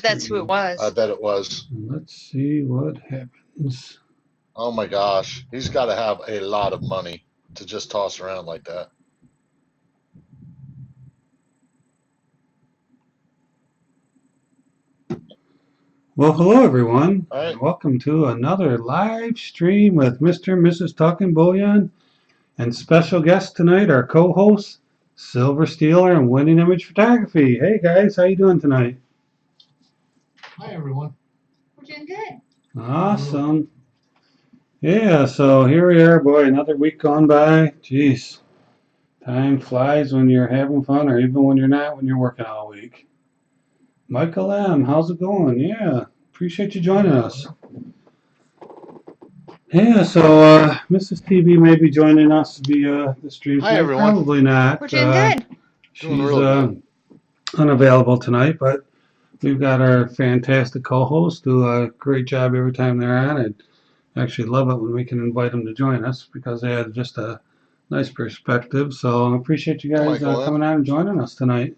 bet that's who it was. I bet it was. Let's see what happens. Oh my gosh, he's got to have a lot of money to just toss around like that. Well, hello everyone. All right. Welcome to another live stream with Mr. and Mrs. Talking Bullion, and special guest tonight, our co-host, Silver Stealer and Winning Image Photography. Hey guys, how you doing tonight? Hi everyone. We're doing good. Awesome. Yeah, so here we are, boy, another week gone by. Jeez, time flies when you're having fun, or even when you're not, when you're working all week. Michael M., how's it going? Yeah, appreciate you joining us. Yeah, so Mrs. TV may be joining us via the stream. Hi, everyone. Probably not. We're doing good. She's Doing unavailable tonight, but we've got our fantastic co-hosts do a great job every time they're on. I actually love it when we can invite them to join us because they have just a nice perspective. So I appreciate you guys coming on and joining us tonight.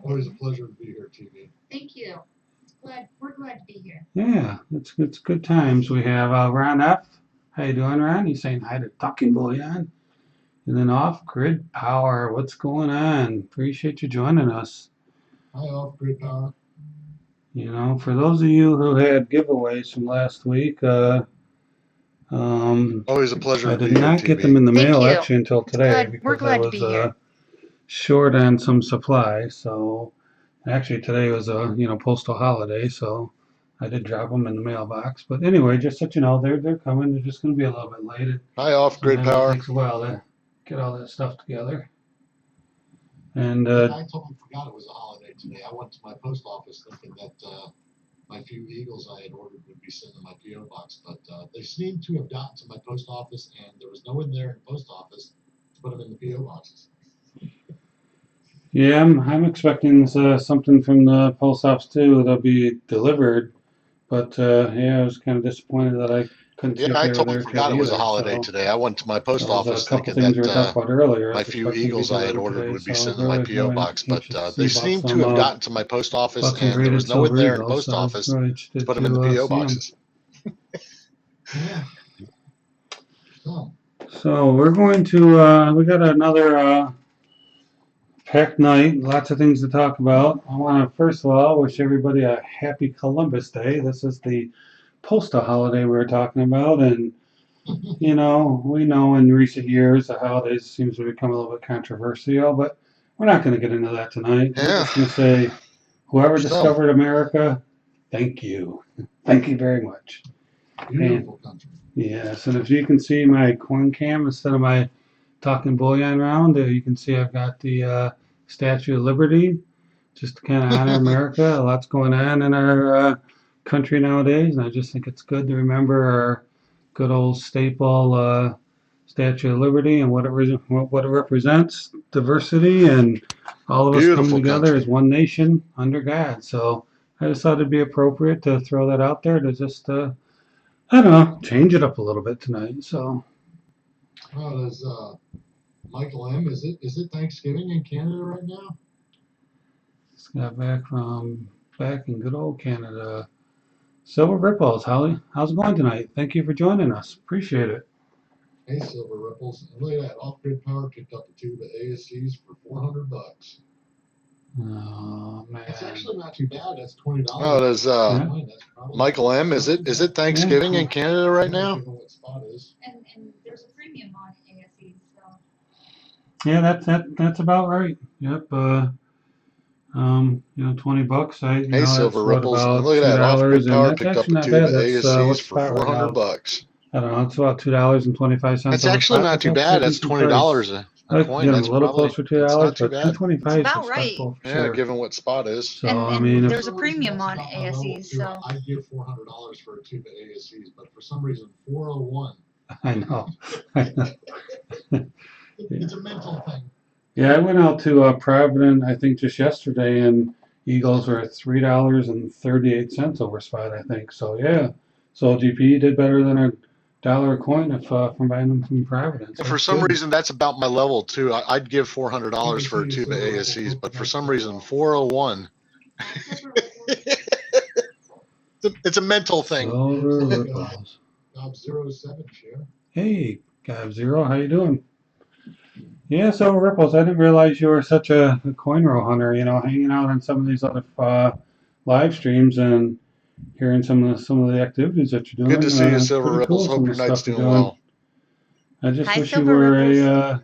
Always a pleasure to be here, TV. Thank you. We're glad to be here. Yeah, it's good times. We have Ron F. How you doing, Ron? He's saying hi to Talking Bullion. And then Off Grid Power. What's going on? Appreciate you joining us. Hi, Off Grid Power. You know, for those of you who had giveaways from last week, Always a pleasure. I did not get them in the mail actually until today We're because glad I to be here. was short on some supply. So actually today was a postal holiday, so I did drop them in the mailbox. But anyway, just so you know, they're coming. They're just going to be a little bit late. Hi, Off Grid Power. It takes a while to get all that stuff together. And I totally forgot it was a holiday today. I went to my post office thinking that my few Eagles I had ordered would be sent in my P.O. box, but they seem to have gotten to my post office, and there was no one there in the post office to put them in the P.O. boxes. yeah, I'm expecting something from the post office too. They'll be delivered, but yeah, I was kind of disappointed that I couldn't see if I they were totally there forgot it was a holiday so today. I went to my post office a couple thinking things we were that talking about earlier. my few Eagles I had ordered would be sent in my really P.O. box, but they about seem to some, have gotten to my post office, bucks and and there was graded no one silver there in the eagles, post so office really to interested put them in the P.O. see 'em. boxes. Yeah. Oh. So we're going to, we got another packed night, lots of things to talk about. I want to first of all wish everybody a happy Columbus Day. This is the postal holiday we were talking about, and we know in recent years the holidays seems to become a little bit controversial, but we're not going to get into that tonight. We're just going to say, whoever discovered America, thank you. Thank you very much. Beautiful country. Yes, and if you can see my coin cam instead of my Talking Bullion round, you can see I've got the Statue of Liberty, just to kind of honor America. A lot's going on in our country nowadays, and I just think it's good to remember our good old staple Statue of Liberty and what it represents, diversity, and all of us coming together as one nation under God. So I just thought it'd be appropriate to throw that out there to just I don't know, change it up a little bit tonight. So. Oh, there's Michael M. Is it Thanksgiving in Canada right now? Just got back in good old Canada. Silver Ripples, Holly, how's it going tonight? Thank you for joining us. Appreciate it. Hey, Silver Ripples. And look at that. Off Grid Power picked up a tube of ASCs for $400. Oh man. That's actually not too bad. That's $20. Oh, there's Michael M. Is it Thanksgiving in Canada right now? What spot is. And there's a premium on ASE, so. Yeah, that's about right. Yep. $20. Hey, Silver Ripples. Look at that. Off Grid Power picked up a tube of ASCs for $400. I don't know. It's about $2.25. That's actually not too bad. That's $20 a coin. That's a little closer to $2, but $2.25 is about right. For yeah, sure. given what spot is. So and I mean, there's a premium on ASEs, so I'd give $400 for a tube of ASCs, but for some reason, 401. I know. It's a mental thing. Yeah, I went out to Providence, I think just yesterday, and Eagles were at $3.38 over spot, I think. So yeah, so GP did better than $1 a coin if from buying them from Providence. For some reason, that's about my level too. I'd give $400 for a tube of ASCs, but for some reason, 401. It's a mental thing. Silver ripples. Job 07, Share. Hey, Gab Zero, how you doing? Yeah, Silver Ripples. I didn't realize you were such a coin roll hunter. You know, hanging out on some of these other live streams and hearing some of the activities that you're Good to doing. see you, Silver Pretty Ripples. cool. Some Hope of your the night's stuff you're doing doing. well. I just Hi, wish you Silver were Ripples.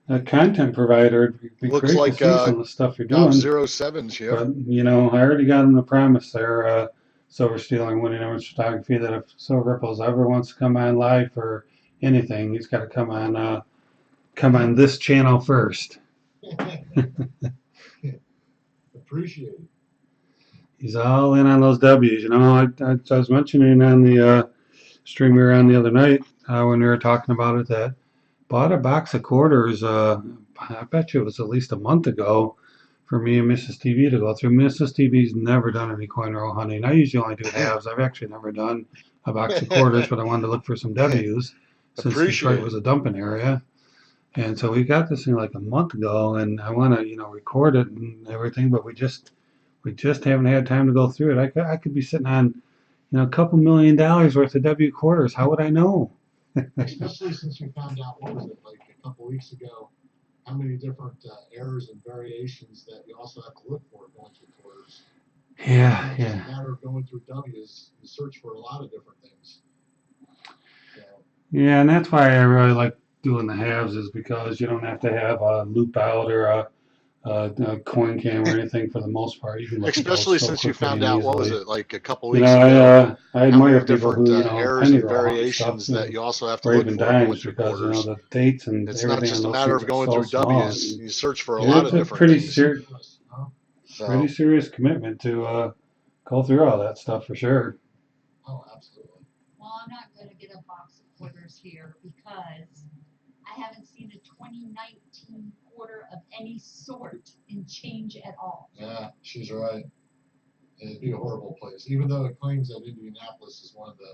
a content provider. It'd be Looks great to like see some of the stuff you're Job doing. 07's here. But you know, I already got him the promise there, Silver Steel and Winning Image Photography, that if Silver Ripples ever wants to come on live for anything, he's got to come on this channel first. Appreciate it. He's all in on those W's. You know, I was mentioning on the stream we were on the other night when we were talking about it, that bought a box of quarters. I bet you it was at least a month ago for me and Mrs. TV to go through. Mrs. TV's never done any coin roll hunting. I usually only do halves. I've actually never done a box of quarters, but I wanted to look for some W's since Detroit was a dumping area. And so we got this thing like a month ago, and I want to, record it and everything, but we just haven't had time to go through it. I could be sitting on, a couple $1 million worth of W quarters. How would I know? Especially since we found out, what was it, like a couple weeks ago, how many different errors and variations that you also have to look for going through quarters. Yeah, It's not just a matter of going through W's. You search for a lot of different things. So, yeah, and that's why I really like doing the halves, is because you don't have to have a loop out or a coin cam or anything for the most part. You can look at those Especially so since you quickly found and out, what was easily. it, like a couple You weeks know, ago, I how admire many people different who, errors penny and roll hunt stuff variations that you also have to or look even for going dimes, through because, quarters. the dates and It's not everything on just a those matter sheets of are going so through small. W's. You search for a lot It's of a different things. pretty So serious commitment to go through all that stuff for sure. oh, absolutely. Well, I'm not going to get a box of quarters here because I haven't seen a 2019 quarter of any sort in change at all. Yeah, she's right. It'd be a horrible place, even though it claims that Indianapolis is one of the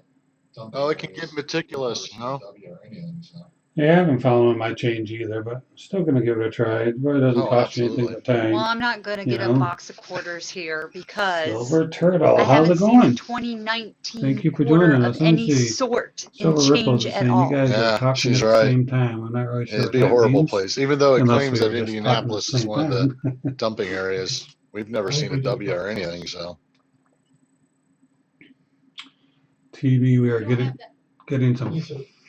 dumping it can areas get meticulous, for W or anything. So. Yeah, I haven't followed my change either, but still gonna give it a try. It really doesn't Oh, cost you anything absolutely. but time. Well, I'm not going to You get a know, box of quarters here because Silver Turtle, I how's haven't it seen a going? 2019 Thank you for quarter joining of us. Let me any see. sort in Silver Ripples change is at saying you all. guys are Yeah, talking she's at the right. same time. I'm not really sure It'd what be a that horrible means, place, even though it unless claims we that were just talking at the Indianapolis is same one of the time. dumping areas. We've never seen a W or anything, so. TV, we are We don't have that. getting some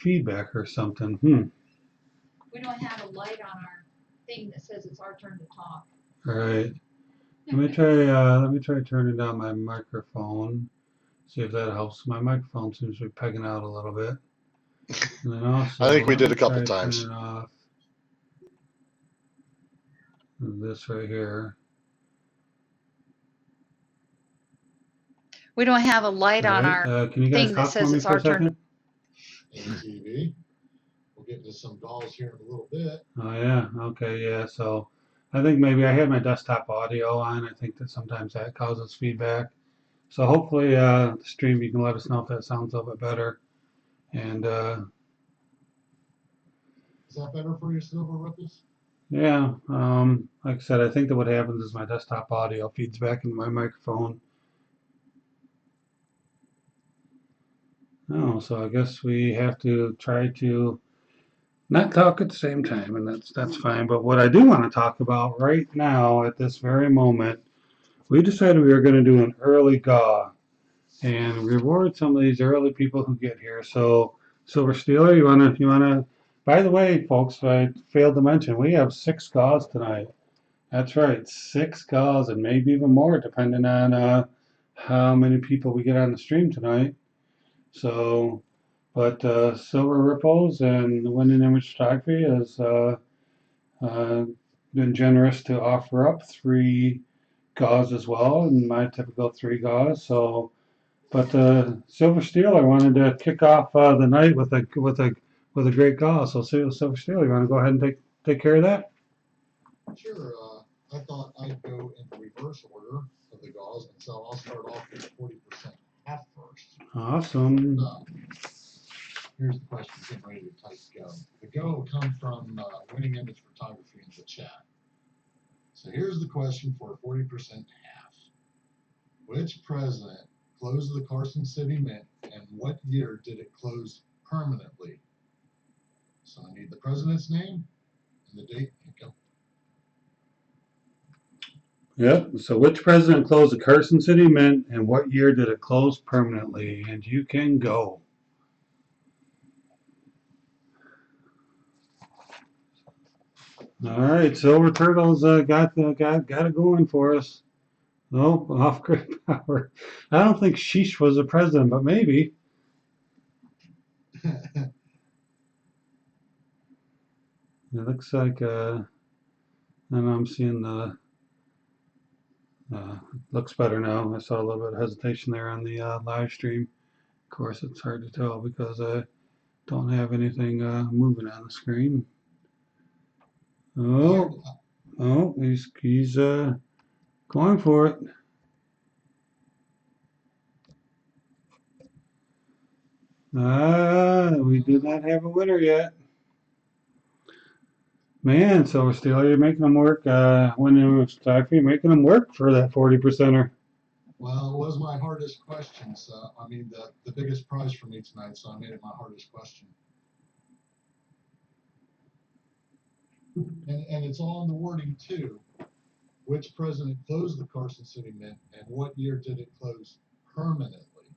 feedback or something. We don't have a light on our thing that says it's our turn to talk. All right. Let me try turning down my microphone. See if that helps. My microphone seems to be pegging out a little bit. And then also, I think we let did me a couple try times. turning off this right here. We don't have a light All on right. our Can you guys thing that talk for says me it's for our a turn to. second? ATV. We'll get into some calls here in a little bit. Oh yeah. Okay. Yeah. So I think maybe I had my desktop audio on. I think that sometimes that causes feedback. So hopefully, the stream, you can let us know if that sounds a little bit better. And Is that better for your Silver Ripples? yeah, like I said, I think that what happens is my desktop audio feeds back into my microphone. Oh, so I guess we have to try to not talk at the same time, and that's fine. But what I do want to talk about right now, at this very moment, we decided we were going to do an early GAW and reward some of these early people who get here. So, Silver Steeler, you wanna. By the way, folks, I failed to mention we have 6 GAWs tonight. That's right, 6 GAWs, and maybe even more, depending on how many people we get on the stream tonight. So, but Silver Ripples and the Winning Image Photography has uh, been generous to offer up 3 GAWs as well, and my typical 3 GAWs. So, but Silver Steeler wanted to kick off the night with a great GAW. So, Silver Steeler, you want to go ahead and take care of that? Sure. I thought I'd go in the reverse order of the gauze, and so I'll start off with 40% half first. Awesome. So, here's the question, getting ready to type go. The go will come from Winning Image Photography in the chat. So here's the question for 40% half. Which president close the Carson City Mint, and what year did it close permanently? So I need the president's name and the date. Go. Yep. So which president closed the Carson City Mint and what year did it close permanently? And you can go. All right, Silver Turtles got it going for us. Oh, off-grid power. I don't think Sheesh was the president, but maybe. It looks like and I'm seeing the looks better now. I saw a little bit of hesitation there on the live stream. Of course, it's hard to tell because I don't have anything moving on the screen. Oh, he's going for it. We do not have a winner yet. Man, Silver Steel, you're making them work. When it was Factory, making them work for that 40%er. Well, it was my hardest question. So, I mean, the biggest prize for me tonight, so I made it my hardest question. And it's all in the wording, too. Which president closed the Carson City Mint, and what year did it close permanently?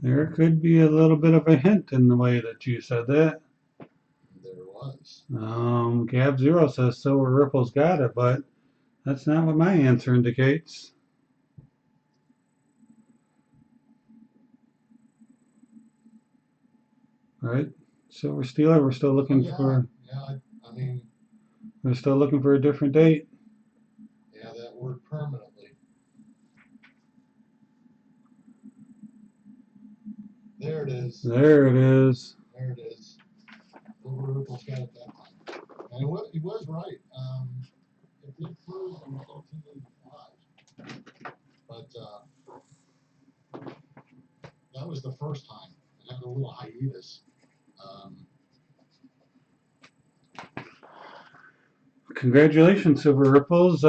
There could be a little bit of a hint in the way that you said that. There was. Gab Zero says Silver Ripple's got it, but that's not what my answer indicates. Right, Silver Steeler, we're still looking for. Yeah, I mean. We're still looking for a different date. Yeah, that word permanently. There it is. There it is. There it is. Silver Ripple's got it that time. And he was right. It did close in 1885. But that was the first time. It had a little hiatus. Congratulations, Silver Ripples.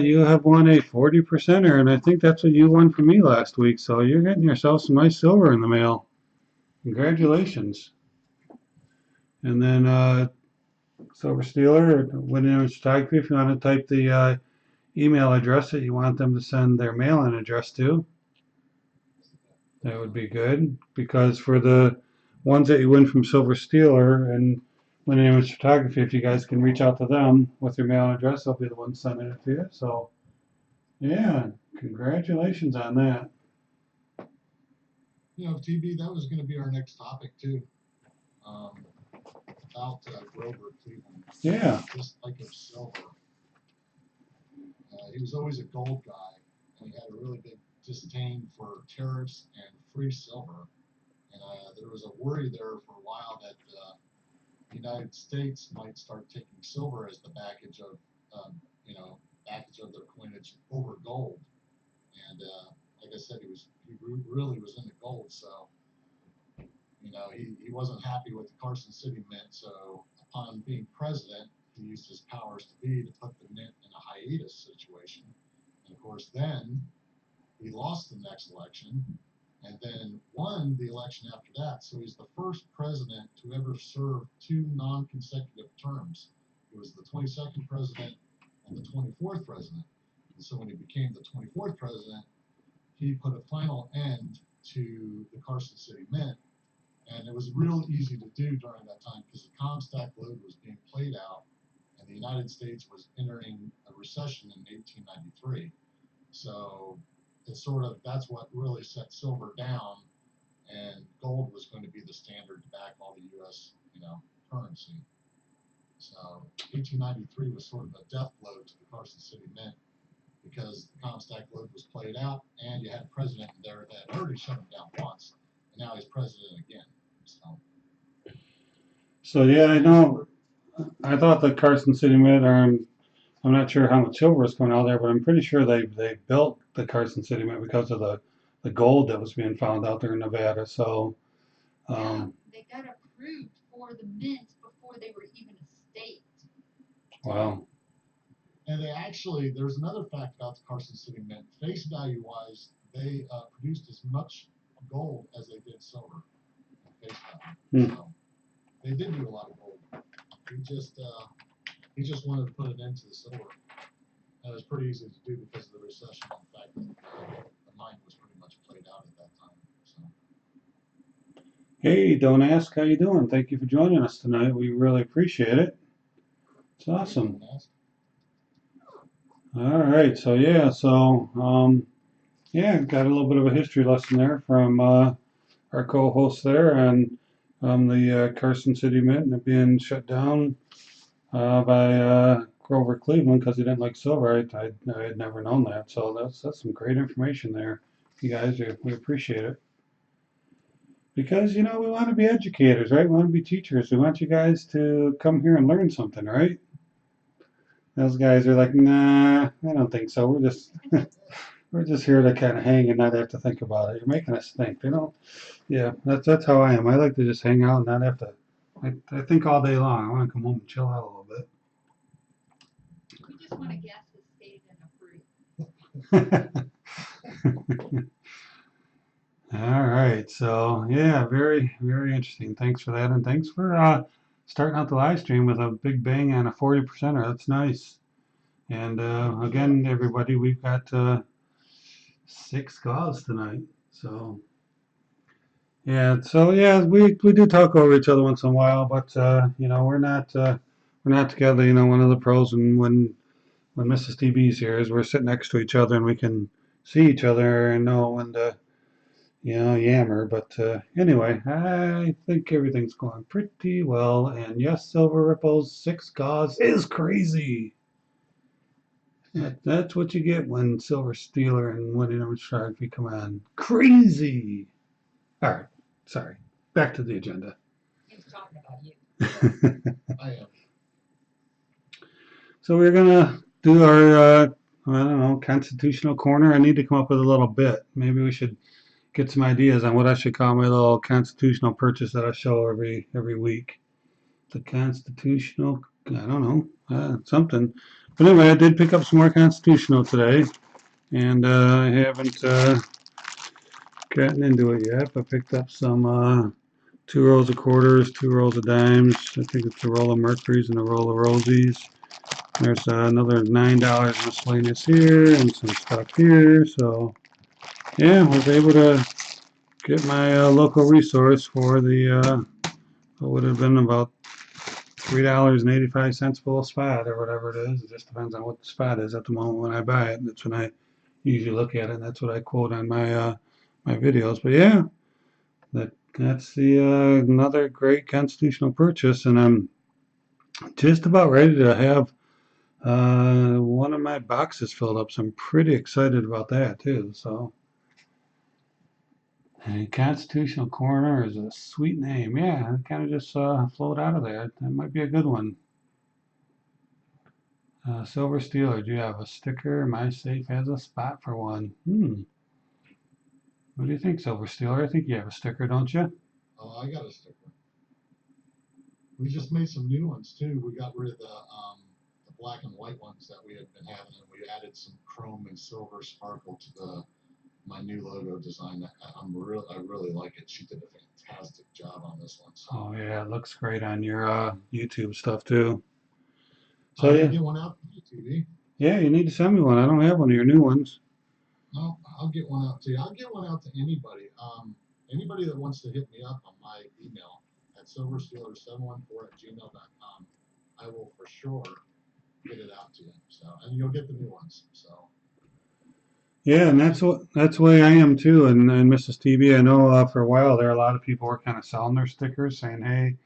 You have won a 40%er, and I think that's what you won from me last week. So you're getting yourself some nice silver in the mail. Congratulations. And then Silver Stealer, when image photography, if you want to type the email address that you want them to send their mail-in address to, that would be good. Because for the ones that you win from Silver Stealer and when image photography, if you guys can reach out to them with your mail address, they'll be the ones sending it to you. So, yeah, congratulations on that. You know, TB, that was going to be our next topic too. About Grover Cleveland. Yeah. Just like of silver. He was always a gold guy, and he had a really big disdain for tariffs and free silver. And there was a worry there for a while that the United States might start taking silver as the baggage of, baggage of their coinage over gold. And like I said, he really was into gold. So, he wasn't happy with the Carson City Mint. So upon being president, he used his powers to be to put the mint in a hiatus situation. And of course, then he lost the next election and then won the election after that. So he's the first president to ever serve two non-consecutive terms. He was the 22nd president and the 24th president. And so when he became the 24th president, he put a final end to the Carson City Mint. And it was real easy to do during that time because the Comstock load was being played out and the United States was entering a recession in 1893. So that's what really set silver down, and gold was going to be the standard to back all the U.S. currency. So 1893 was sort of a death blow to the Carson City Mint because the Comstock load was played out, and you had a president there that had already shut him down once, and now he's president again. So yeah, I know. I thought the Carson City Mint, I'm not sure how much silver is coming out there, but I'm pretty sure they built the Carson City Mint because of the gold that was being found out there in Nevada. So yeah, they got approved for the mint before they were even a state. Wow. And they actually, there's another fact about the Carson City Mint. Face value wise, they produced as much gold as they did silver at face value. So they did do a lot of gold. He just wanted to put an end to the silver. And it was pretty easy to do because of the recession and the fact that the mine was pretty much played out at that time. So. Hey, don't ask, how you doing? Thank you for joining us tonight. We really appreciate it. It's awesome. All right, so yeah, yeah, got a little bit of a history lesson there from our co-host there, and the Carson City Mint and it being shut down by Grover Cleveland because he didn't like silver. I had never known that, so that's some great information there. You guys, we appreciate it. Because, you know, we want to be educators, right? We want to be teachers. We want you guys to come here and learn something, right? Those guys are like, nah, I don't think so. We're just here to kind of hang and not have to think about it. You're making us think, you know? Yeah, that's how I am. I like to just hang out and not have to. I think all day long. I want to come home and chill out a little bit. We just want to guess the state and approve. All right, so yeah, very, very interesting. Thanks for that, and thanks for starting out the live stream with a big bang and a 40%er. That's nice. And again, everybody, we've got 6 calls tonight. So yeah, we do talk over each other once in a while, but you know, we're not together. You know, one of the pros and when Mrs. TB's here is we're sitting next to each other and we can see each other and know when to, you know, yammer. But anyway, I think everything's going pretty well. And yes, Silver Ripple's 6 gauze is crazy. That's what you get when Silver Stealer and Winning Photography come on. Crazy. All right, sorry. Back to the agenda. He's talking about you. I am. So we're gonna do our I don't know, constitutional corner. I need to come up with a little bit. Maybe we should get some ideas on what I should call my little constitutional purchase that I show every week. The constitutional, I don't know, something. But anyway, I did pick up some more constitutional today, and I haven't gotten into it yet. I picked up some 2 rolls of quarters, 2 rolls of dimes. I think it's a roll of Mercuries and a roll of Rosies. There's another $9 miscellaneous here and some stuff here. So yeah, I was able to get my local resource for the what would have been about $3.85 full spot or whatever it is. It just depends on what the spot is at the moment when I buy it. That's when I usually look at it. And that's what I quote on my my videos. But yeah, that's the another great constitutional purchase, and I'm just about ready to have one of my boxes filled up. So I'm pretty excited about that too. So. And Constitutional Corner is a sweet name. Yeah, it kind of just flowed out of there. That might be a good one. Silver Steeler, do you have a sticker? My safe has a spot for one. What do you think, Silver Steeler? I think you have a sticker, don't you? Oh, I got a sticker. We just made some new ones too. We got rid of the black and white ones that we had been having, and we added some chrome and silver sparkle to my new logo design. I really like it. She did a fantastic job on this one. So. Oh yeah, it looks great on your YouTube stuff too. So I get one out to you, TV. Yeah, you need to send me one. I don't have one of your new ones. No, I'll get one out to you. I'll get one out to anybody. Anybody that wants to hit me up on my email at silverstealer714@gmail.com, I will for sure get it out to you. So, and you'll get the new ones. So. Yeah, and that's the way I am too. And Mrs. TB, I know for a while there, a lot of people were kind of selling their stickers, saying, "Hey,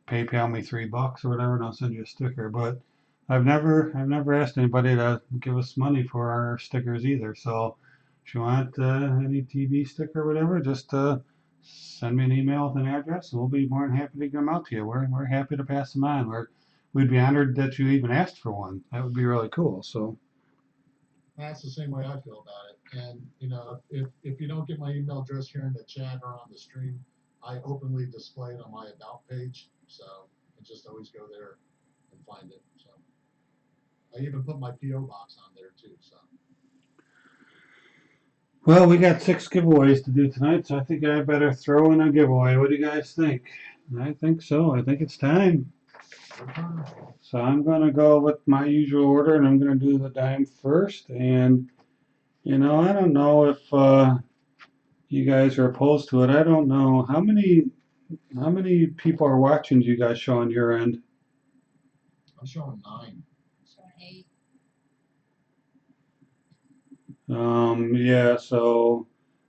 PayPal me $3 or whatever, and I'll send you a sticker." But I've never asked anybody to give us money for our stickers either. So if you want any TV sticker or whatever, just send me an email with an address, and we'll be more than happy to get them out to you. We're happy to pass them on. We'd be honored that you even asked for one. That would be really cool. So. That's the same way I feel about it. And you know, if you don't get my email address here in the chat or on the stream, I openly display it on my about page. So you can just always go there and find it. So. I even put my PO box on there too. So Well, we got 6 giveaways to do tonight, so I think I better throw in a giveaway. What do you guys think? I think so. I think it's time. So I'm going to go with my usual order, and I'm going to do the dime first. And, I don't know if you guys are opposed to it. I don't know. How many people are watching? Do you guys show on your end? I'm showing 9. Showing 8. Yeah, so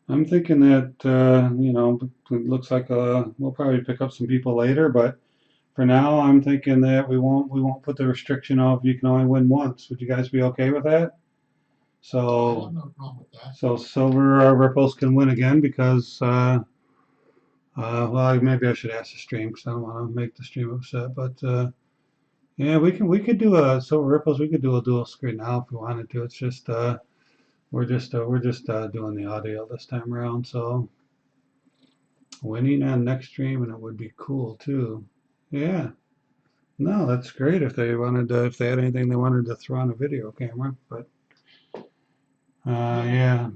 I'm thinking that, it looks like we'll probably pick up some people later, but for now, I'm thinking that we won't put the restriction of you can only win once. Would you guys be okay with that? I have So, no problem with that. so silver ripples can win again because, well, maybe I should ask the stream because I don't want to make the stream upset. But yeah, we could do a silver ripples. We could do a dual screen now if we wanted to. It's just we're just doing the audio this time around. So winning on next stream, and it would be cool too. Yeah. No, that's great if they wanted to, if they had anything they wanted to throw on a video camera, but yeah.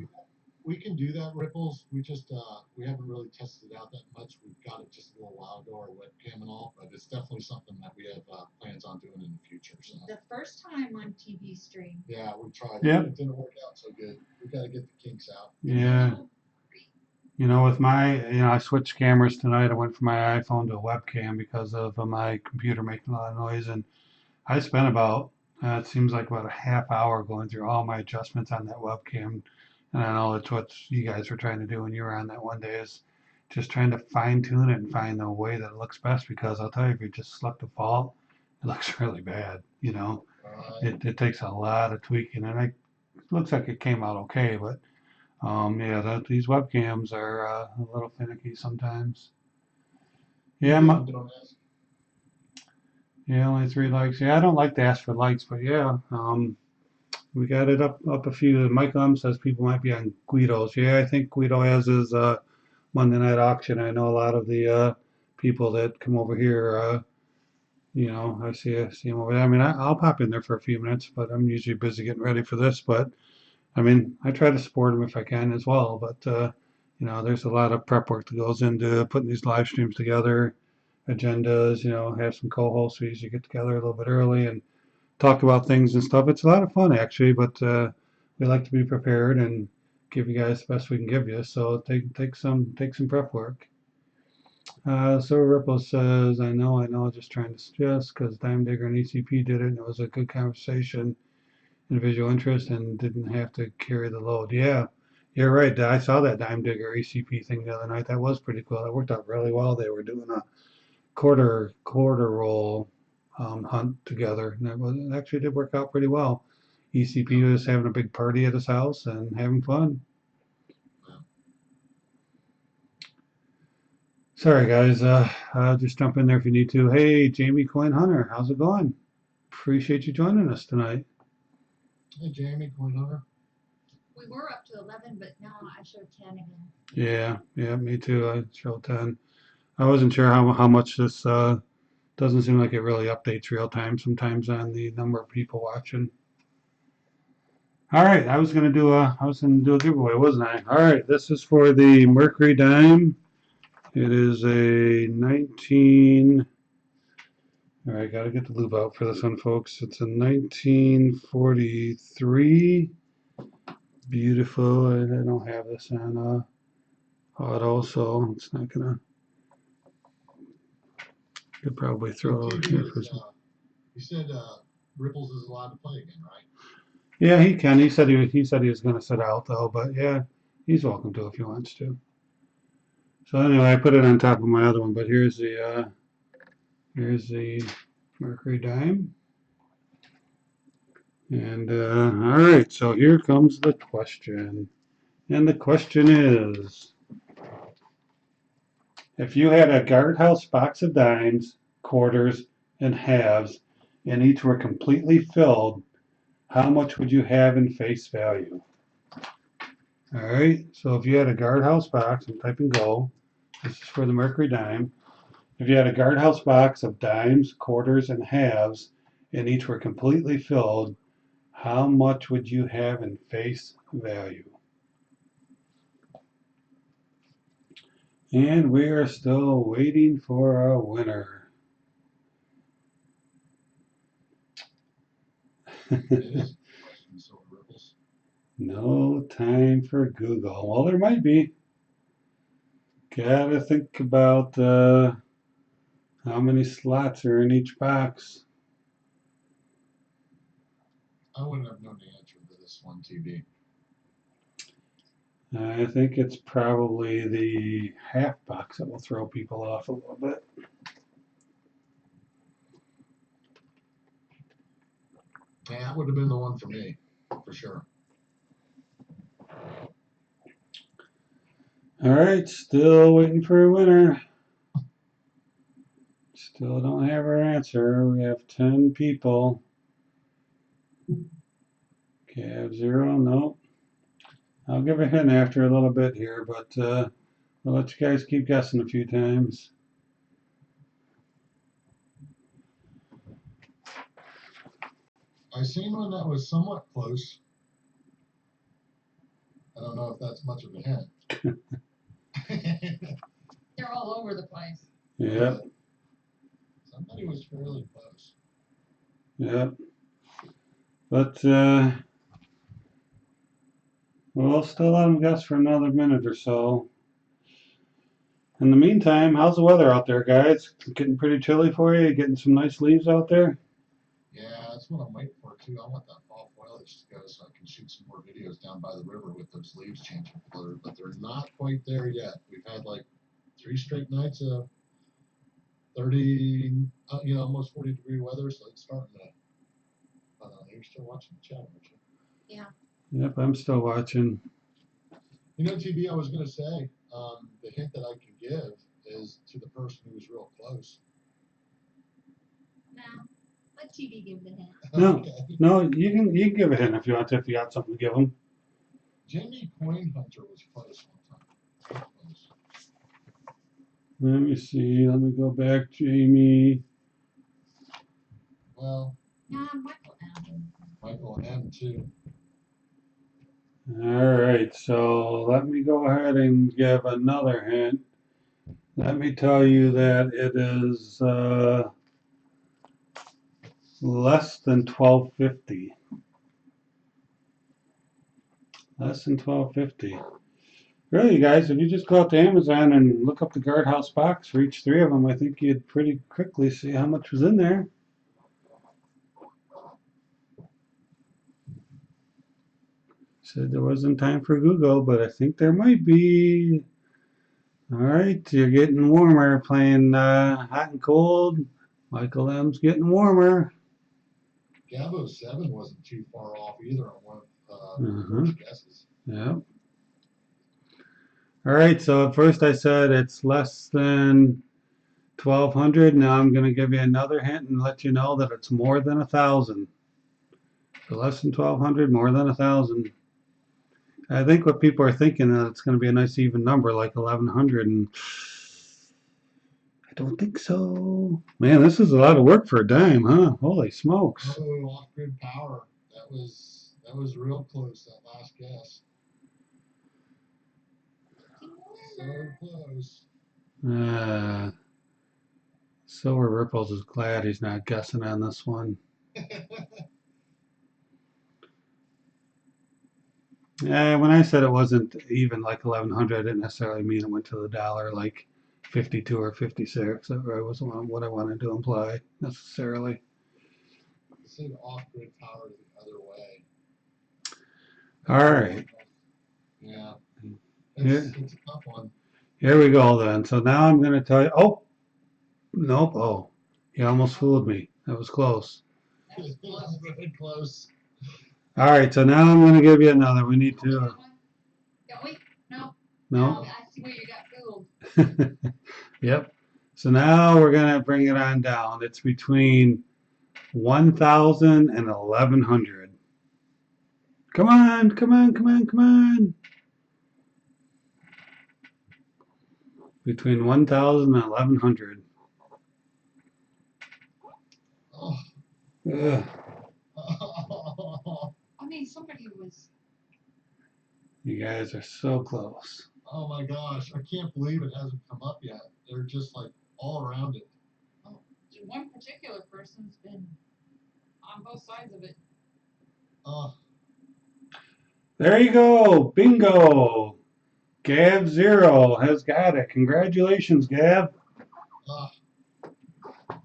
We can do that, Ripples. We just we haven't really tested it out that much. We've got it just a little while ago, our webcam and all, but it's definitely something that we have plans on doing in the future. So The first time on TV stream. yeah, we tried. Yep. It didn't work out so good. We got to get the kinks out. Yeah. With my, I switched cameras tonight. I went from my iPhone to a webcam because of my computer making a lot of noise, and I spent about, it seems like about a half hour going through all my adjustments on that webcam. And I know that's what you guys were trying to do when you were on that one day is just trying to fine tune it and find the way that it looks best because I'll tell you, if you just select default, it looks really bad. It takes a lot of tweaking and it looks like it came out okay, but yeah, these webcams are a little finicky sometimes. Yeah, Don't ask. yeah, only 3 likes. Yeah, I don't like to ask for likes, but yeah, we got it up a few. Mike says people might be on Guido's. Yeah, I think Guido has his Monday night auction. I know a lot of the people that come over here. I see him over there. I mean, I'll pop in there for a few minutes, but I'm usually busy getting ready for this. But I mean, I try to support them if I can as well. But there's a lot of prep work that goes into putting these live streams together, agendas. Have some co-hosts. We usually get together a little bit early and talk about things and stuff. It's a lot of fun actually, but we like to be prepared and give you guys the best we can give you. So take some prep work. So Ripple says, I know, just trying to suggest because Dime Digger and ECP did it and it was a good conversation and visual interest and didn't have to carry the load. Yeah, you're right. I saw that Dime Digger ECP thing the other night. That was pretty cool. That worked out really well. They were doing a quarter roll hunt together, and it actually did work out pretty well. ECP was having a big party at his house and having fun. Sorry guys, just jump in there if you need to. Hey, Jamie Coin Hunter, how's it going? Appreciate you joining us tonight. Hey, Jamie, Coin Hunter. We were up to 11, but now I show 10 again. Yeah, me too. I show 10. I wasn't sure how much this doesn't seem like it really updates real time sometimes on the number of people watching. All right, I was gonna do a giveaway, wasn't I? All right, this is for the Mercury dime. It is a 19. All right, gotta get the lube out for this one, folks. It's a 1943. Beautiful. I don't have this on auto, so it's not gonna. Could probably throw it over here for some. You said Ripples is allowed to play again, right? Yeah, he can. He said he was going to sit out though, but yeah, he's welcome to if he wants to. So anyway, I put it on top of my other one, but here's the Mercury dime. And all right, so here comes the question. And the question is, if you had a guardhouse box of dimes, quarters, and halves, and each were completely filled, how much would you have in face value? All right, so if you had a guardhouse box, I'm typing go. This is for the Mercury dime. If you had a guardhouse box of dimes, quarters, and halves, and each were completely filled, how much would you have in face value? And we are still waiting for a winner. No time for Google. Well, there might be. Gotta think about how many slots are in each box. I wouldn't have known the answer to this one, TV. I think it's probably the half box that will throw people off a little bit. Yeah, that would have been the one for me, for sure. All right, still waiting for a winner. Still don't have our answer. We have 10 people. Cav 0, nope. I'll give a hint after a little bit here, but I'll let you guys keep guessing a few times. I seen one that was somewhat close. I don't know if that's much of a hint. They're all over the place. Yep. Somebody was fairly close. Yep. But we'll still let them guess for another minute or so. In the meantime, how's the weather out there, guys? Getting pretty chilly for you? Getting some nice leaves out there? Yeah, that's what I'm waiting for too. I want that fall foliage to go so I can shoot some more videos down by the river with those leaves changing color, but they're not quite there yet. We've had like 3 straight nights of 30, almost 40-degree weather, so it's starting to. You're still watching the chat, aren't you? Yeah. Yep, I'm still watching. TV, I was going to say, the hint that I can give is to the person who was real close. No. Let TV give the hint. No, Okay. no, you can give a hint if you want to, if you got something to give them. Jimmy Coin Hunter was close one time. Close. Let me see. Let me go back, Jamie. Well, Yeah, Michael M. Michael M too. All right, so let me go ahead and give another hint. Let me tell you that it is less than 1250. Less than 1250. Really, guys, if you just go out to Amazon and look up the guardhouse box for each 3 of them, I think you'd pretty quickly see how much was in there. Said there wasn't time for Google, but I think there might be. All right, you're getting warmer, playing hot and cold. Michael M's getting warmer. Gabo 7 wasn't too far off either on one of the first guesses. Yep. All right, so at first I said it's less than 1200. Now I'm going to give you another hint and let you know that it's more than 1000. So less than 1200, more than 1000. I think what people are thinking that it's going to be a nice even number like 1100, and I don't think so. Man, this is a lot of work for a dime, huh? Holy smokes. Oh, off-grid power. That was real close, that last guess. So close. Silver Ripples is glad he's not guessing on this one. When I said it wasn't even like 1100, I didn't necessarily mean it went to the dollar like 52 or 56. That wasn't what I wanted to imply necessarily. I said off-grid power the other way. All right. Yeah. It's a tough one. Here we go then. So now I'm going to tell you. Oh, nope. Oh, you almost fooled me. That was close. It was really close. All right. So now I'm going to give you another. We need to. Yeah, wait, no. No. I see where you got fooled. Yep. So now we're going to bring it on down. It's between 1000 and 1100. Come on, come on, come on, come on. Between 1000 and 1100. Oh, Ugh, I mean, somebody was, you guys are so close. Oh my gosh, I can't believe it hasn't come up yet. They're just like all around it. oh, one particular person's been on both sides of it. Uh, There you go. Bingo. Gab Zero has got it. Congratulations, Gab. uh,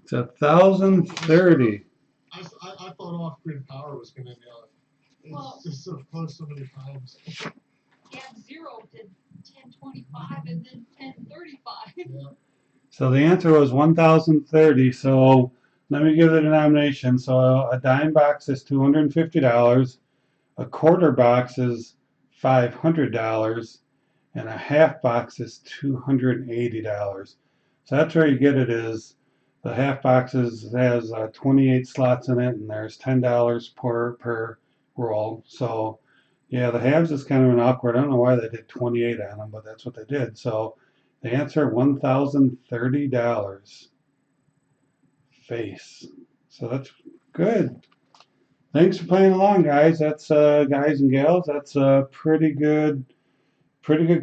It's 1,030. I thought off-grid power was going to nail it. It's Well- just so close so many times. Gap Zero did 1025 and then 1035. Yeah. So the answer was 1,030. So let me give the denomination. So a dime box is $250. A quarter box is $500. And a half box is $280. So that's where you get it is the half boxes has 28 slots in it, and there's $10 per roll. So yeah, the halves is kind of an awkward. I don't know why they did 28 on them, but that's what they did. So the answer $1,030 face. So that's good. Thanks for playing along, guys. That's guys and gals. That's a pretty good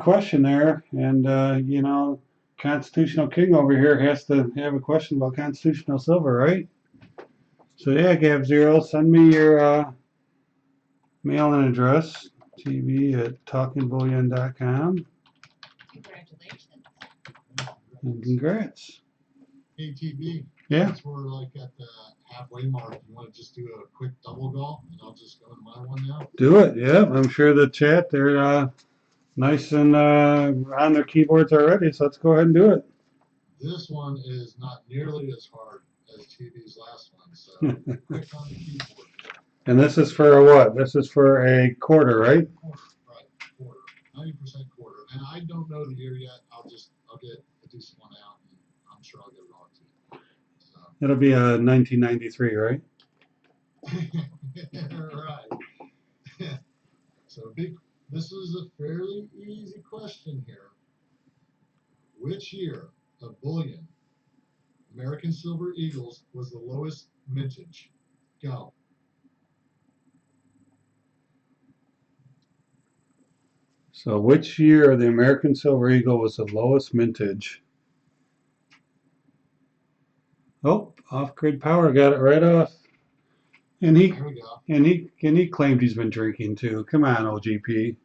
question there. And you know, Constitutional King over here has to have a question about Constitutional Silver, right? So yeah, Gab Zero, send me your mailing address, tv@talkingbullion.com, Congratulations. and congrats. ATV. Yeah. Since we're like at the halfway mark, you want to just do a quick double golf, and I'll just go to my one now. Do it. Yeah, I'm sure the chat, they're nice and on their keyboards already, so let's go ahead and do it. This one is not nearly as hard as TV's last one, so quick on the keyboard. And this is for a what? This is for a quarter, right? Quarter, right? Quarter, 90% quarter. And I don't know the year yet. I'll get a decent one out, and I'm sure I'll get it on to you. So. It'll be a 1993, right? Right. So this is a fairly easy question here. Which year of bullion, American Silver Eagles, was the lowest mintage? Go. So which year the American Silver Eagle was the lowest mintage? Oh, off-grid power got it right off. And he There we go. and he claimed he's been drinking too. Come on, OGP.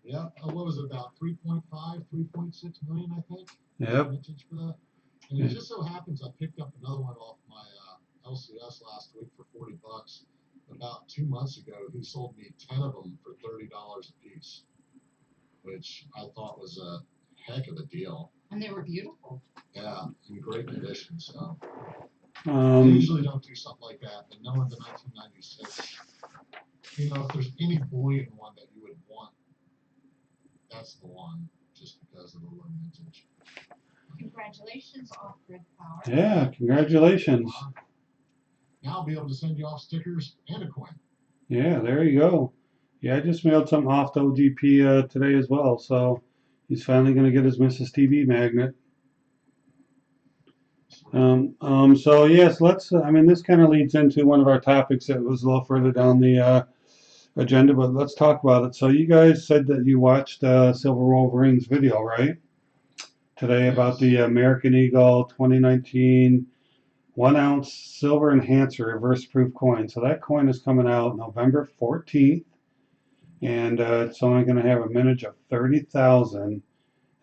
Yeah, what was it, about 3.5, 3.6 million, I think? Yep. Mintage for that. And it just so happens I picked up another one off my LCS last week for $40. About 2 months ago, he sold me 10 of them for $30 a piece, which I thought was a heck of a deal. And they were beautiful. Yeah, in great condition. So I usually don't do something like that, but knowing the 1996, you know, if there's any bullion one that you would want, that's the one, just because of the low mintage. Congratulations, off-grid power. Yeah, congratulations. Now I'll be able to send you off stickers and a coin. Yeah, there you go. Yeah, I just mailed something off to OGP today as well, so he's finally going to get his Mrs. TV magnet. So yes, let's. I mean, this kind of leads into one of our topics that was a little further down the agenda, but let's talk about it. So you guys said that you watched Silver Wolverine's video, right? Today about the American Eagle 2019 1-ounce silver enhancer reverse proof coin. So that coin is coming out November 14th, and it's only going to have a mintage of 30,000. And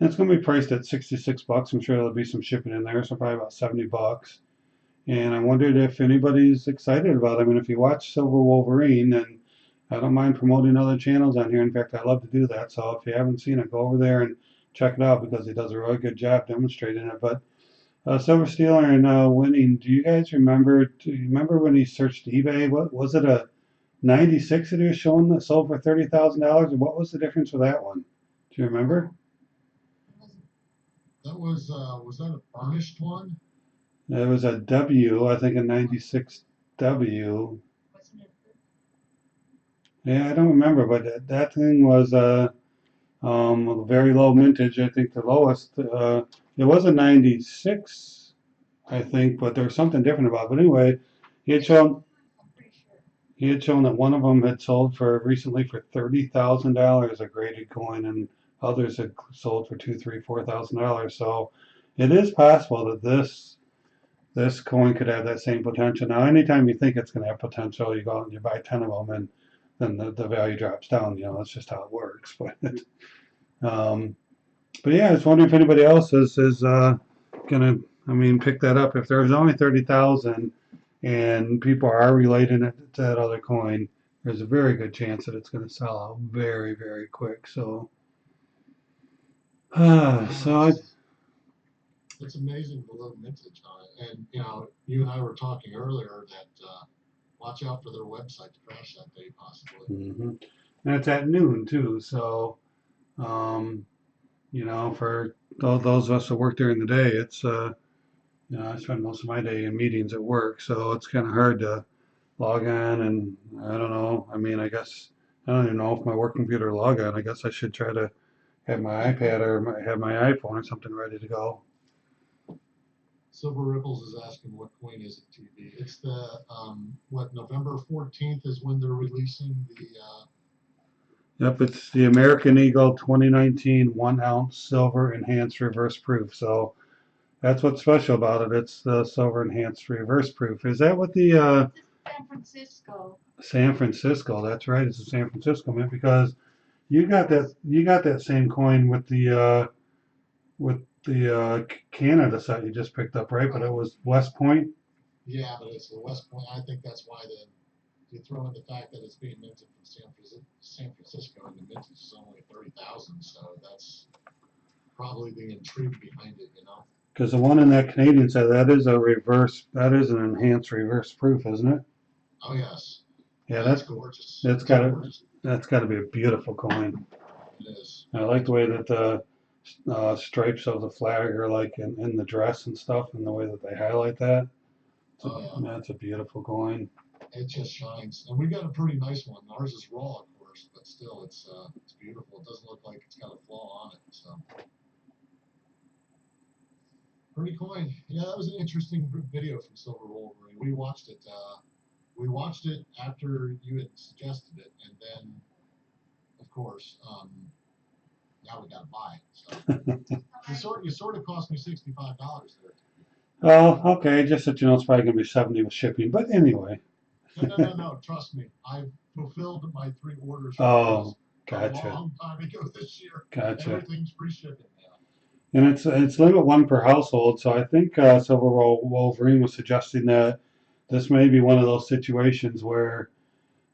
it's going to be priced at $66. I'm sure there'll be some shipping in there, so probably about $70. And I wondered if anybody's excited about it. I mean, if you watch Silver Wolverine, then I don't mind promoting other channels on here. In fact, I love to do that. So if you haven't seen it, go over there and check it out because he does a really good job demonstrating it. But Silver Stealer and Winning, do you guys remember? Do you remember when he searched eBay? What was it, a 96 that he was showing that sold for $30,000? And what was the difference with that one? Do you remember? That was that a varnished one? It was a W, I think a 96 W. Wasn't it? Yeah, I don't remember, but that thing was a very low mintage. I think the lowest. It was a 96. I think, but there was something different about it. But anyway, he had shown I'm pretty sure. he had shown that one of them had sold for recently for $30,000 a graded coin, and others had sold for $2, $3, $4,000. So it is possible that this coin could have that same potential. Now, anytime you think it's going to have potential, you go out and you buy 10 of them, and then the value drops down. You know, that's just how it works. Um, but yeah, I was wondering if anybody else is gonna, I mean, pick that up. If there's only 30,000 and people are relating it to that other coin, there's a very good chance that it's going to sell out very, very quick. So, It's amazing the low mintage on it. And, you know, you and I were talking earlier that watch out for their website to crash that day, possibly. and it's at noon too. So, you know, for those of us that work during the day, it's, you know, I spend most of my day in meetings at work. So it's kind of hard to log on, and I don't know. I mean, I guess I don't even know if my work computer will log on. I guess I should try to have my iPad or have my iPhone or something ready to go. Silver Ripples is asking what coin is it, TV? It's the November 14th is when they're releasing the. Yep, it's the American Eagle 2019 1 ounce silver enhanced reverse proof. So that's what's special about it. It's the silver enhanced reverse proof. Is that what the This is San Francisco. San Francisco? That's right. It's a San Francisco mint, because you got that same coin with the Canada set you just picked up, right? But it was West Point. Yeah, but it's the West Point. I think that's why you throw in the fact that it's being minted from San Francisco, and the mintage is only 30,000. So that's probably the intrigue behind it, you know. Because the one in that Canadian set, that is an enhanced reverse proof, isn't it? Oh yes. Yeah, that's gorgeous. That's got to be a beautiful coin. It is. I like the way that the stripes of the flag are like in the dress and stuff, and the way that they highlight that. That's a beautiful coin. It just shines, and we got a pretty nice one. Ours is raw, of course, but still, it's beautiful. It doesn't look like it's got a flaw on it. So, pretty coin. Yeah, that was an interesting video from Silver Wolverine. We watched it. We watched it after you had suggested it, and then, of course, now we got to buy it. So, you sort of cost me $65 there. Oh, okay. Just that you know, it's probably gonna be 70 with shipping. But anyway. No. Trust me, I've fulfilled my 3 orders. Oh, gotcha. A long time ago this year. Gotcha. Everything's free shipping now. And it's limit 1 per household. So I think Silver Wolverine was suggesting that this may be one of those situations where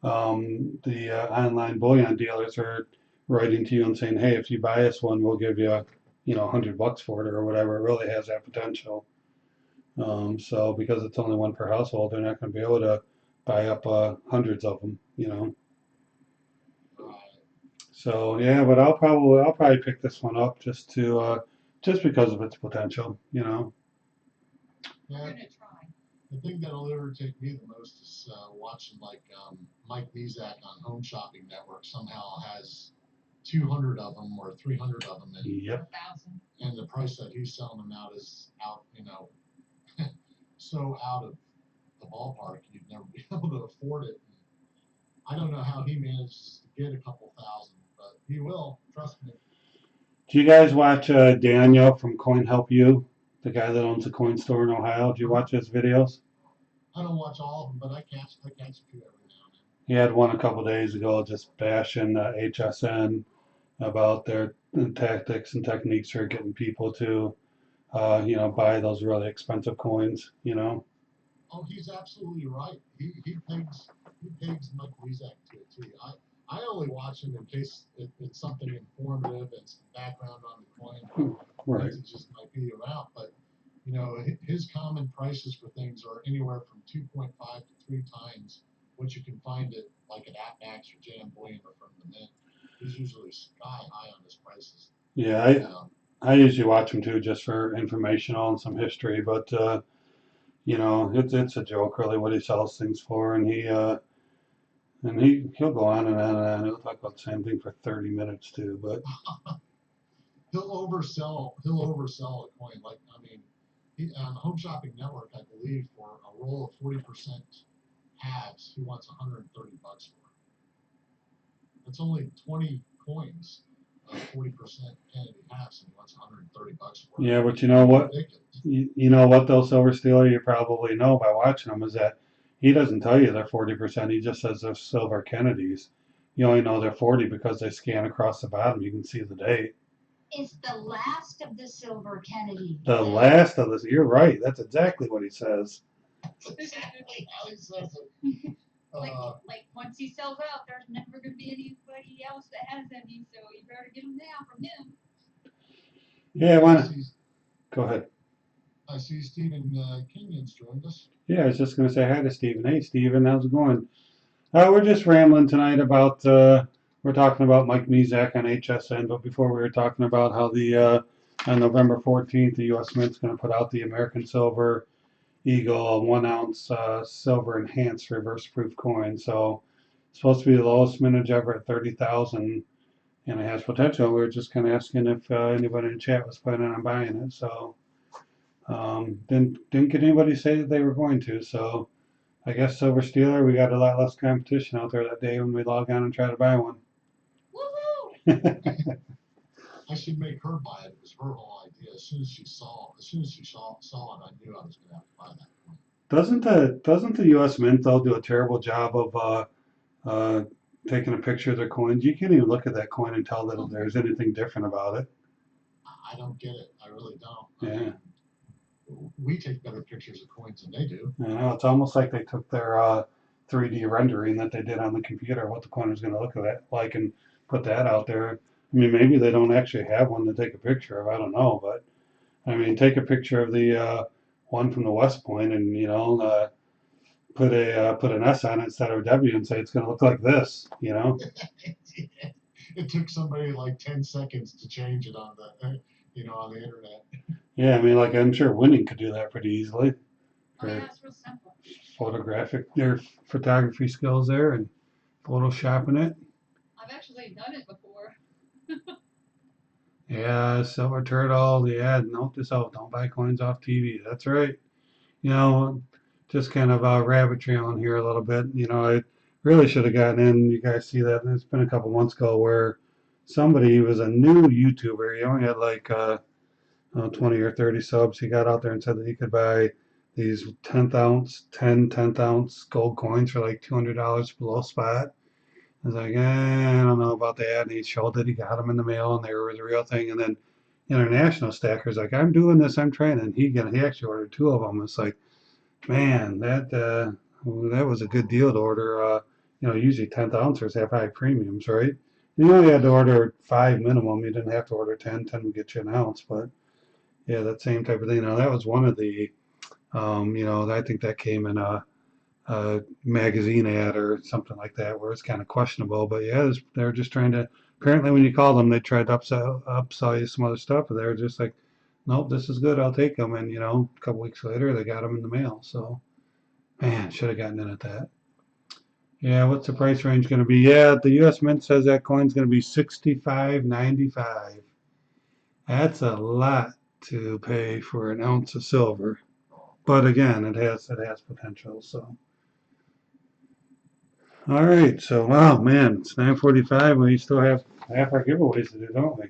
the online bullion dealers are writing to you and saying, "Hey, if you buy us one, we'll give you, you know, $100 for it or whatever." It really has that potential. So because it's only 1 per household, they're not going to be able to buy up hundreds of them, you know. So yeah, but I'll probably pick this one up just because of its potential, you know. Yeah. We're gonna try. The thing that'll irritate me the most is watching like Mike Mizak on Home Shopping Network somehow has 200 of them or 300 of them, and, Yep. 1,000. And the price that he's selling them out is out, you know, so out of the ballpark you'd never be able to afford it. And I don't know how he manages to get a couple thousand, but he will. Trust me. Do you guys watch Daniel from Coin Help You, the guy that owns a coin store in Ohio? Do you watch his videos? I don't watch all of them, but I catch a few every now and then. He had one a couple days ago just bashing HSN about their tactics and techniques for getting people to, you know, buy those really expensive coins, you know. Oh, he's absolutely right. He pegs Mike Mizak to a T. I only watch him in case it's something informative and some background on the coin. Right. It just might be around, but you know his common prices for things are anywhere from 2.5 to 3 times what you can find it like at AppMax or JM Bullion or from the Mint. He's usually sky high on his prices. Yeah, I usually watch him too, just for informational and some history, but you know, it's a joke really what he sells things for, and he'll go on and on and on. He'll talk about the same thing for 30 minutes too, but he'll oversell a coin. Like, I mean, On the Home Shopping Network, I believe, for a roll of 40% halves, he wants $130 for it. That's only 20 coins of 40% Kennedy halves, and he wants $130 for it. Yeah, but you know what? Ridiculous. You know what though, Silver Stealer, you probably know by watching them, is that he doesn't tell you they're 40%. He just says they're silver Kennedys. You only know they're 40 because they scan across the bottom. You can see the date. It's the last of the silver Kennedy. The last of this. You're right. That's exactly what he says. That's exactly how he says it. Like once he sells out, there's never going to be anybody else that has any, so you better get them now from him. Yeah, why not? Go ahead. I see Stephen Kenyon's joined us. Yeah, I was just going to say hi to Stephen. Hey, Stephen, how's it going? We're just rambling tonight about, we're talking about Mike Mezak on HSN, but before we were talking about how on November 14th, the U.S. Mint's going to put out the American Silver Eagle 1 ounce silver enhanced reverse proof coin. So it's supposed to be the lowest mintage ever at 30,000, and it has potential. We were just kind of asking if anybody in chat was planning on buying it. So didn't get anybody say that they were going to. So I guess Silver Stealer, we got a lot less competition out there that day when we log on and try to buy one. Woohoo! I should make her buy it. It was her whole idea. As soon as she saw it, I knew I was going to have to buy that one. Doesn't the U.S. Mint though do a terrible job of taking a picture of their coins? You can't even look at that coin and tell that there's anything different about it. I don't get it. I really don't. Yeah. We take better pictures of coins than they do. You know, it's almost like they took their 3D rendering that they did on the computer, what the coin was going to look like, and put that out there. I mean, maybe they don't actually have one to take a picture of. I don't know, but I mean, take a picture of the one from the West Point, and you know, put an S on it instead of a W, and say it's going to look like this. You know. It took somebody like 10 seconds to change it on the, on the internet. Yeah, I mean, like I'm sure Winning could do that pretty easily. Oh yeah, it's real simple. Their photography skills there and photoshopping it. I've actually done it before. Yeah, Silver Turtle. Yeah, note this out. Don't buy coins off TV. That's right. You know, just kind of rabbit trailing here a little bit. You know, I really should have gotten in. You guys see that? It's been a couple months ago where somebody was a new YouTuber. He only had like 20 or 30 subs. He got out there and said that he could buy these 10th ounce gold coins for like $200 below spot. I was like, I don't know about that. And he showed that he got them in the mail and they were the real thing. And then International Stacker's like, I'm doing this, I'm trying. And he actually ordered 2 of them. It's like, man, that was a good deal to order. You know, usually 10th ounces have high premiums, right? You only had to order 5 minimum. You didn't have to order 10. 10 would get you an ounce, but yeah, that same type of thing. Now that was one of the, you know, I think that came in a magazine ad or something like that, where it's kind of questionable. But yeah, they're just trying to. Apparently, when you call them, they tried to upsell you some other stuff, but they're just like, nope, this is good, I'll take them. And you know, a couple weeks later, they got them in the mail. So, man, should have gotten in at that. Yeah, what's the price range going to be? Yeah, the U.S. Mint says that coin's going to be $65.95. That's a lot to pay for an ounce of silver. But again, it has potential. So, all right. So, wow, man, it's 9:45. We still have half our giveaways to do, don't we?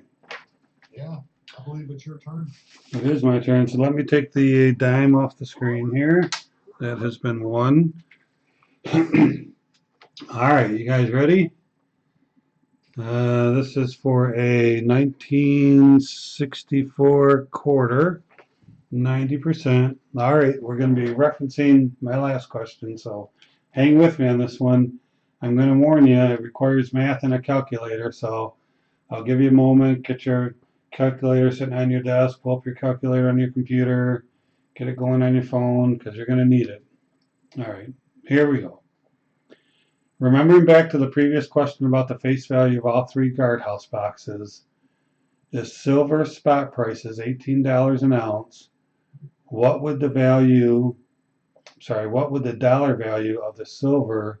Yeah, I believe it's your turn. It is my turn. So let me take the dime off the screen here. That has been won. All right, you guys ready? This is for a 1964 quarter. 90%. All right, we're going to be referencing my last question, so hang with me on this one. I'm going to warn you, it requires math and a calculator, so I'll give you a moment, get your calculator sitting on your desk, pull up your calculator on your computer, get it going on your phone, because you're going to need it. All right, here we go. Remembering back to the previous question about the face value of all 3 guardhouse boxes, the silver spot price is $18 an ounce. What would the dollar value of the silver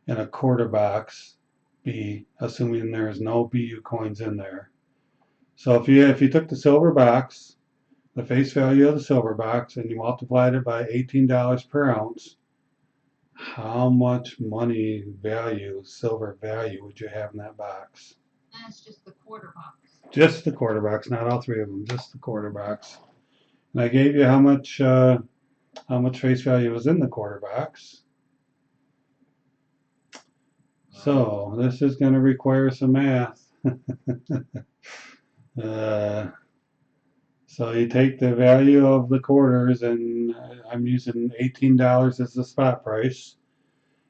in a quarter box be, assuming there is no BU coins in there? So if you took the silver box, the face value of the silver box, and you multiplied it by $18 per ounce, how much money value, silver value, would you have in that box? That's just the quarter box. Just the quarter box, not all three of them, just the quarter box. And I gave you how much face value was in the quarter box. So this is going to require some math. So you take the value of the quarters, and I'm using $18 as the spot price.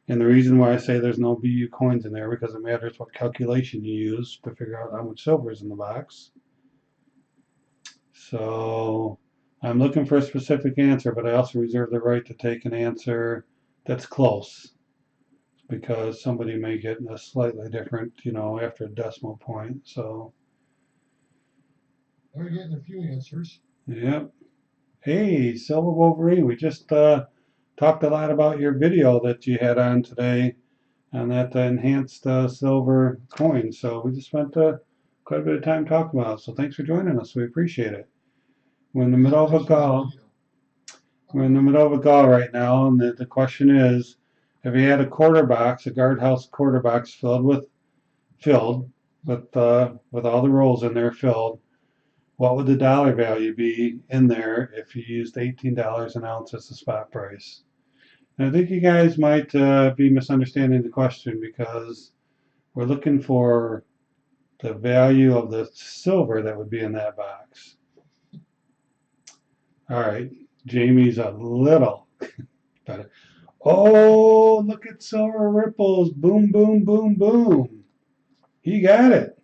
And the reason why I say there's no BU coins in there, because it matters what calculation you use to figure out how much silver is in the box. So I'm looking for a specific answer, but I also reserve the right to take an answer that's close, because somebody may get a slightly different, after a decimal point. So We're getting a few answers. yep. Hey, Silver Wolverine, we just talked a lot about your video that you had on today on that enhanced silver coin. So we just spent quite a bit of time talking about it. So thanks for joining us. We appreciate it. We're in the middle of a call. We're in the middle of a call right now, and the question is, if you had a quarter box, a guardhouse quarter box filled with all the rolls in there filled, what would the dollar value be in there if you used $18 an ounce as the spot price? And I think you guys might be misunderstanding the question, because we're looking for the value of the silver that would be in that box. All right, Jamie's a little better. Oh, look at Silver Ripples. Boom, boom, boom, boom. He got it.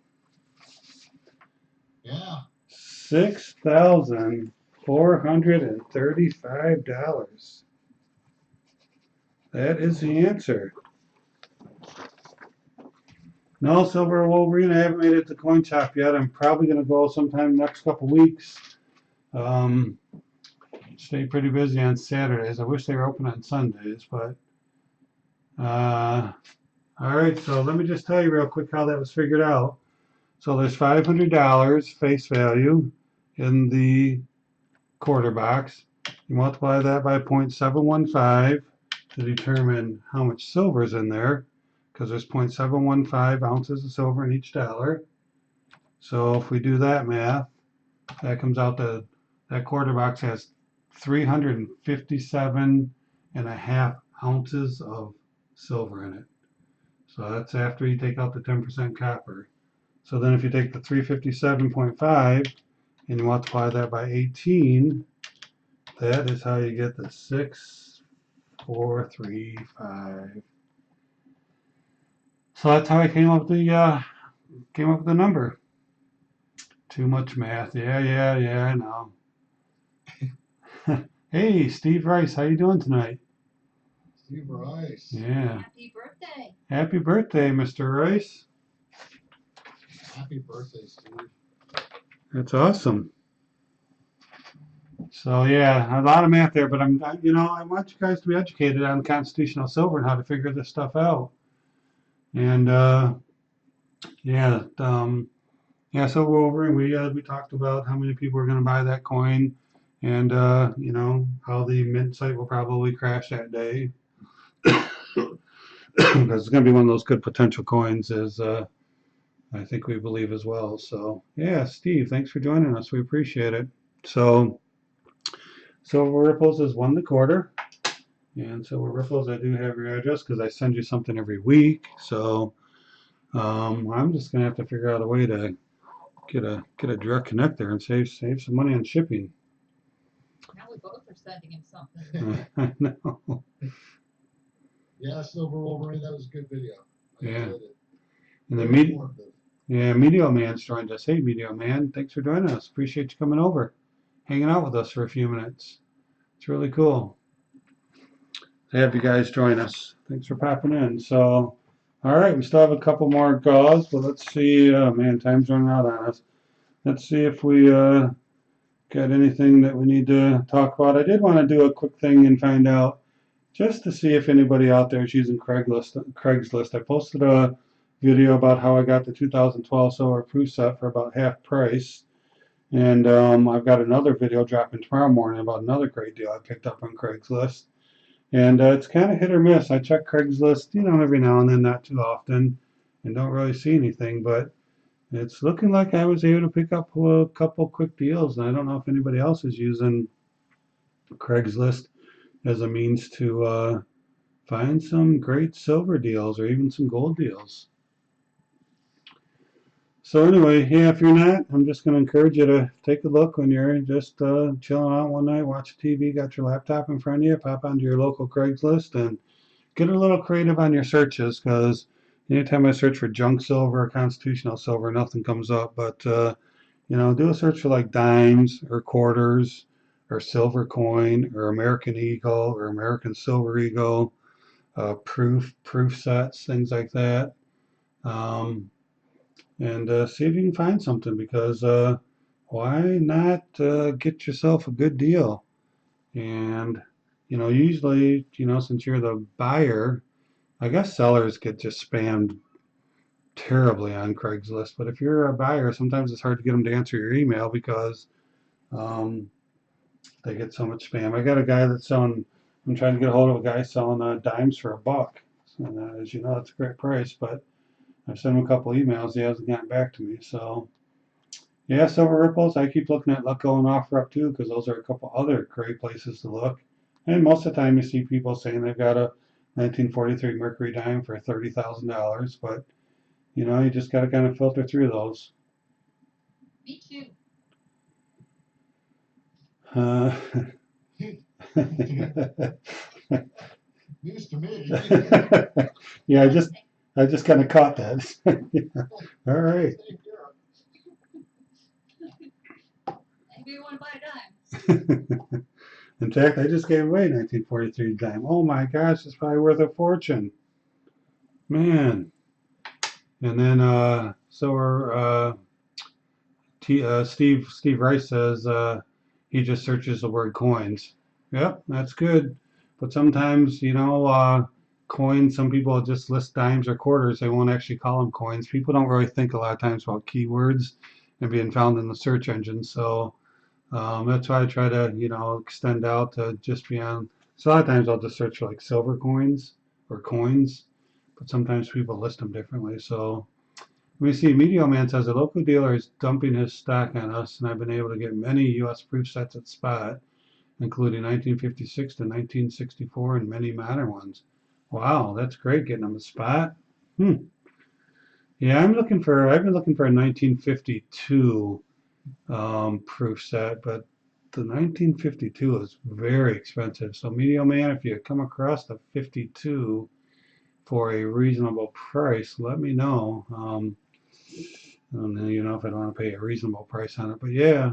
Yeah. $6,435. That is the answer. No, Silver Wolverine, I haven't made it to Coin Shop yet. I'm probably going to go sometime next couple weeks. Stay pretty busy on Saturdays. I wish they were open on Sundays, but all right, so let me just tell you real quick how that was figured out. So there's $500 face value in the quarter box. You multiply that by 0.715 to determine how much silver is in there, because there's 0.715 ounces of silver in each dollar. So if we do that math, that comes out to that quarter box has 357.5 ounces of silver in it. So that's after you take out the 10% copper. So then if you take the 357.5 and you multiply that by 18, that is how you get the 6,435. So that's how I came up with the number. Too much math. Yeah, I know. Hey, Steve Rice, how you doing tonight? Steve Rice. Yeah. Happy birthday. Happy birthday, Mr. Rice. Happy birthday, Steve. That's awesome. So yeah, a lot of math there, but I want you guys to be educated on constitutional silver and how to figure this stuff out. And so we're over, and we talked about how many people are going to buy that coin, and how the mint site will probably crash that day, because it's going to be one of those good potential coins, as I think we believe as well. So yeah, Steve, thanks for joining us. We appreciate it. So Silver Ripples is 1/4. And Silver Ripples, I do have your address because I send you something every week. So I'm just gonna have to figure out a way to get a direct connect there and save some money on shipping. Now we both are sending him something. I know. Yeah, Silver Wolverine, that was a good video. I enjoyed it. And the Very media, informative. Medio Man's joined us. Hey, Medio Man, thanks for joining us. Appreciate you coming over, hanging out with us for a few minutes. It's really cool to have you guys join us. Thanks for popping in. So, all right, we still have a couple more calls, but let's see. Man, time's running out on us. Let's see if we got anything that we need to talk about. I did want to do a quick thing and find out, just to see if anybody out there is using Craigslist. I posted a video about how I got the 2012 Silver Proof set for about half price, And I've got another video dropping tomorrow morning about another great deal I picked up on Craigslist. And it's kind of hit or miss. I check Craigslist, every now and then, not too often, and don't really see anything. But it's looking like I was able to pick up a couple quick deals. And I don't know if anybody else is using Craigslist as a means to find some great silver deals or even some gold deals. So anyway, yeah, if you're not, I'm just going to encourage you to take a look when you're just chilling out one night, watch TV, got your laptop in front of you, pop onto your local Craigslist and get a little creative on your searches, because anytime I search for junk silver or constitutional silver, nothing comes up. But do a search for like dimes or quarters or silver coin or American Eagle or American Silver Eagle, proof sets, things like that. Um, and see if you can find something, because why not get yourself a good deal? And usually, since you're the buyer, I guess sellers get just spammed terribly on Craigslist. But if you're a buyer, sometimes it's hard to get them to answer your email because um, they get so much spam. I got a guy that's selling. I'm trying to get a hold of a guy selling dimes for $1. And as you know, that's a great price. But I've sent him a couple emails. He hasn't gotten back to me. So yeah, silver ripples. I keep looking at Letgo and OfferUp too, because those are a couple other great places to look. And most of the time, you see people saying they've got a 1943 Mercury dime for $30,000, but you just got to kind of filter through those. Me too. Uh, News to me. yeah, I just kind of caught that. Yeah. All right. Maybe you want to buy dimes. In fact, I just gave away 1943 dime. Oh my gosh, it's probably worth a fortune, man. And then Steve Rice says he just searches the word coins. Yep, that's good. But sometimes, coins, some people just list dimes or quarters. They won't actually call them coins. People don't really think a lot of times about keywords and being found in the search engine. So that's why I try to, extend out to just beyond. So a lot of times I'll just search for like silver coins or coins, but sometimes people list them differently. So we see Medio Man says a local dealer is dumping his stock on us, and I've been able to get many U.S. proof sets at spot, including 1956 to 1964 and many modern ones. Wow, that's great getting them at spot. Hmm. Yeah, I've been looking for a 1952 proof set, but the 1952 is very expensive. So Medio Man, if you come across the 52 for a reasonable price, let me know. I don't know, if I don't want to pay a reasonable price on it, but yeah,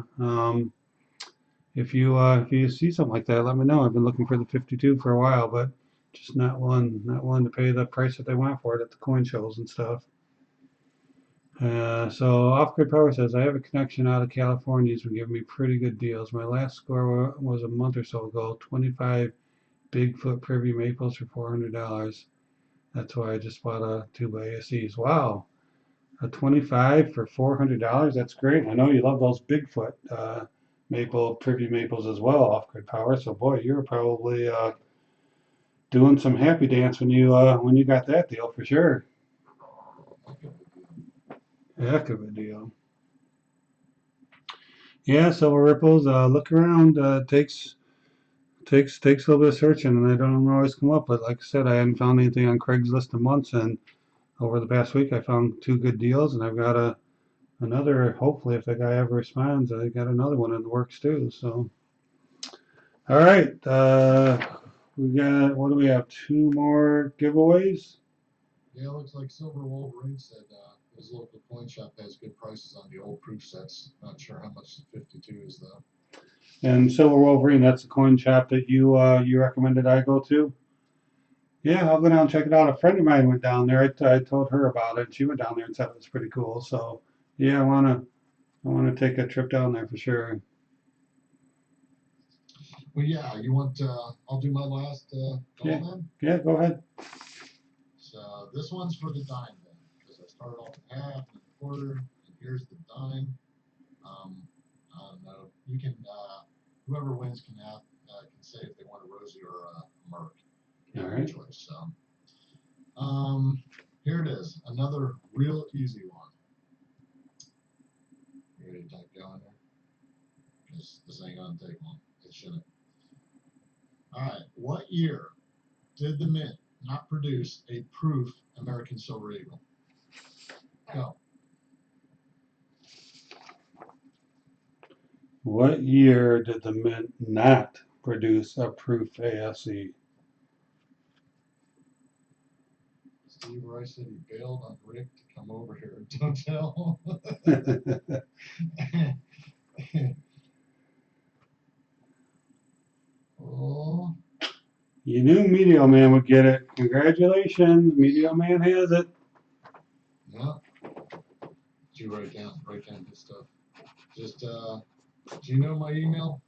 if you see something like that, let me know. I've been looking for the 52 for a while, but just not willing to pay the price that they want for it at the coin shows and stuff. So Off Grid Power says I have a connection out of California. He's been giving me pretty good deals. My last score was a month or so ago. 25 Bigfoot Privy Maples for $400. That's why I just bought a tube of ASEs. Wow. A 25 for $400. That's great. I know you love those Bigfoot privy maples as well, Off Grid Power. So boy, you were probably doing some happy dance when you got that deal for sure. Heck of a deal. Yeah, Silver Ripples. Look around. Takes a little bit of searching, and they don't always come up. But like I said, I hadn't found anything on Craigslist in months, and over the past week, I found 2 good deals, and I've got another. Hopefully, if the guy ever responds, I got another one in the works too. So, all right, we got, what do we have? 2 more giveaways. Yeah, it looks like Silver Wolverine said his local coin shop has good prices on the old proof sets. Not sure how much the 52 is though. And Silver Wolverine, that's the coin shop that you recommended I go to. Yeah, I'll go down and check it out. A friend of mine went down there. I told her about it. She went down there and said it was pretty cool. So yeah, I wanna take a trip down there for sure. Well, yeah, you want? I'll do my last call Yeah. then. Yeah, go ahead. So this one's for the dime then, because I started off at half and a quarter, and here's the dime. contact go in there? Because this ain't gonna take long. It shouldn't. All right. What year did the Mint not produce a proof American Silver Eagle? Go. What year did the Mint not produce a proof ASE? Steve Rice said he bailed on Rick to come over here. Don't tell. Oh, You knew Meteor Man would get it. Congratulations, Meteor Man has it. yeah. Did you write down his stuff? Just do you know my email,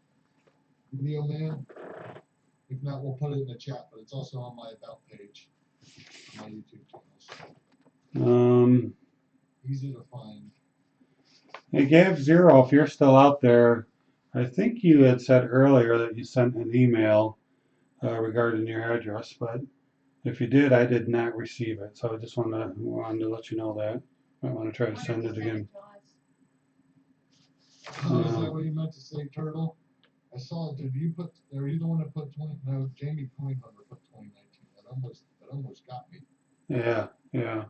Video Man? If not, we'll put it in the chat, but it's also on my about page on my YouTube channel. So easy to find. Hey, Gav Zero, if you're still out there, I think you had said earlier that you sent an email regarding your address, but if you did, I did not receive it. So I just wanted to let you know that. I want to try to send it again. Oh, is that what you meant to say, Turtle? I saw it. Did you put? Are you the one that put 20? No, Jamie Poindhunter put 2019. That almost got me. Yeah, yeah.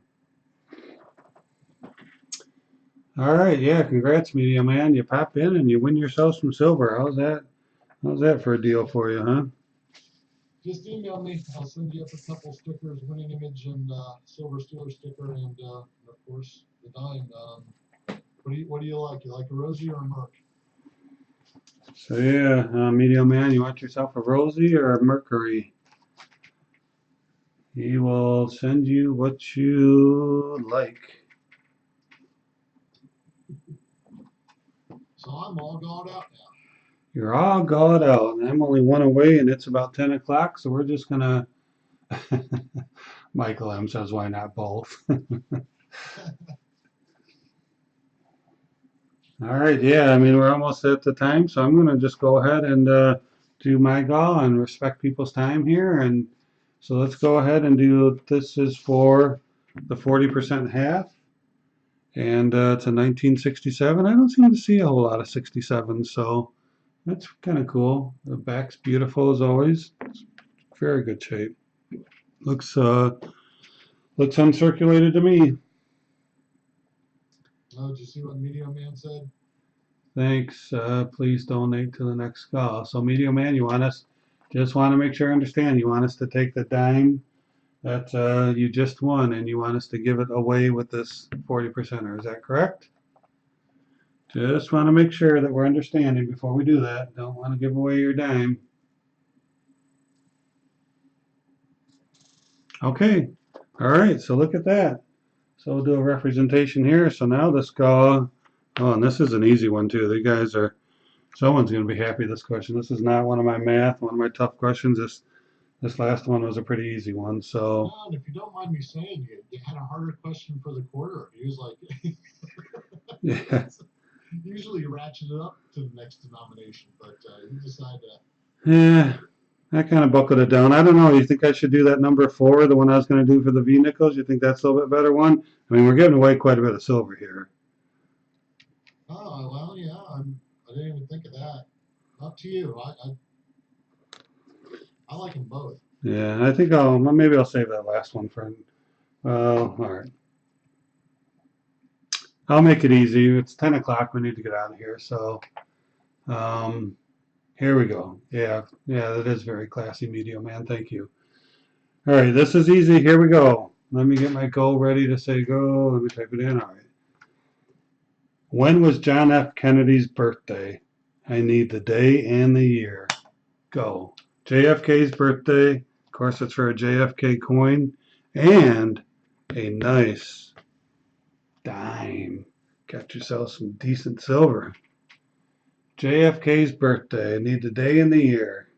All right, yeah. Congrats, Media Man. You pop in and you win yourself some silver. How's that? How's that for a deal for you, huh? Just email me. I'll send you up a couple stickers, winning image and silver Steeler sticker, and of course the dime. What do you like? You like a Rosie or a Merc? So yeah, Media Man, you want yourself a Rosie or a Mercury? He will send you what you like. So I'm all gone out now. You're all galled out, and I'm only one away, and it's about 10 o'clock, so we're just gonna. Michael M says, why not both? All right, yeah, I mean, we're almost at the time, so I'm gonna just go ahead and do my gall and respect people's time here. And so let's go ahead and do, this is for the 40% half. And it's a 1967. I don't seem to see a whole lot of 67s, so that's kind of cool. The back's beautiful as always. It's very good shape. Looks uncirculated to me. Oh, did you see what Media Man said? Thanks. Please donate to the next call. So, Media Man, you want us? Just want to make sure I understand. You want us to take the dime that you just won, and you want us to give it away with this 40%er. Is that correct? Just want to make sure that we're understanding before we do that. Don't want to give away your dime. Okay. All right. So look at that. So we'll do a representation here. So now this guy, oh, and this is an easy one too. The guys are, someone's going to be happy with this question. This is not one of my math, one of my tough questions. This last one was a pretty easy one. So. And if you don't mind me saying, you had a harder question for the quarter. He was like, Yeah. Usually you ratchet it up to the next denomination, but you decided to. Yeah. I kind of buckled it down. I don't know. You think I should do that number 4, the one I was going to do for the V nickels? You think that's a little bit better one? I mean, we're giving away quite a bit of silver here. Oh, well, yeah. I didn't even think of that. Up to you. I like them both. Yeah, I think maybe I'll save that last one for. Well, all right. I'll make it easy. It's 10 o'clock. We need to get out of here. So, here we go. Yeah, that is very classy, Media Man. Thank you. All right, this is easy. Here we go. Let me get my goal ready to say go. Let me type it in. All right. When was John F. Kennedy's birthday? I need the day and the year. Go. JFK's birthday. Of course, it's for a JFK coin and a nice dime. Got yourself some decent silver. JFK's birthday. I need the day and the year.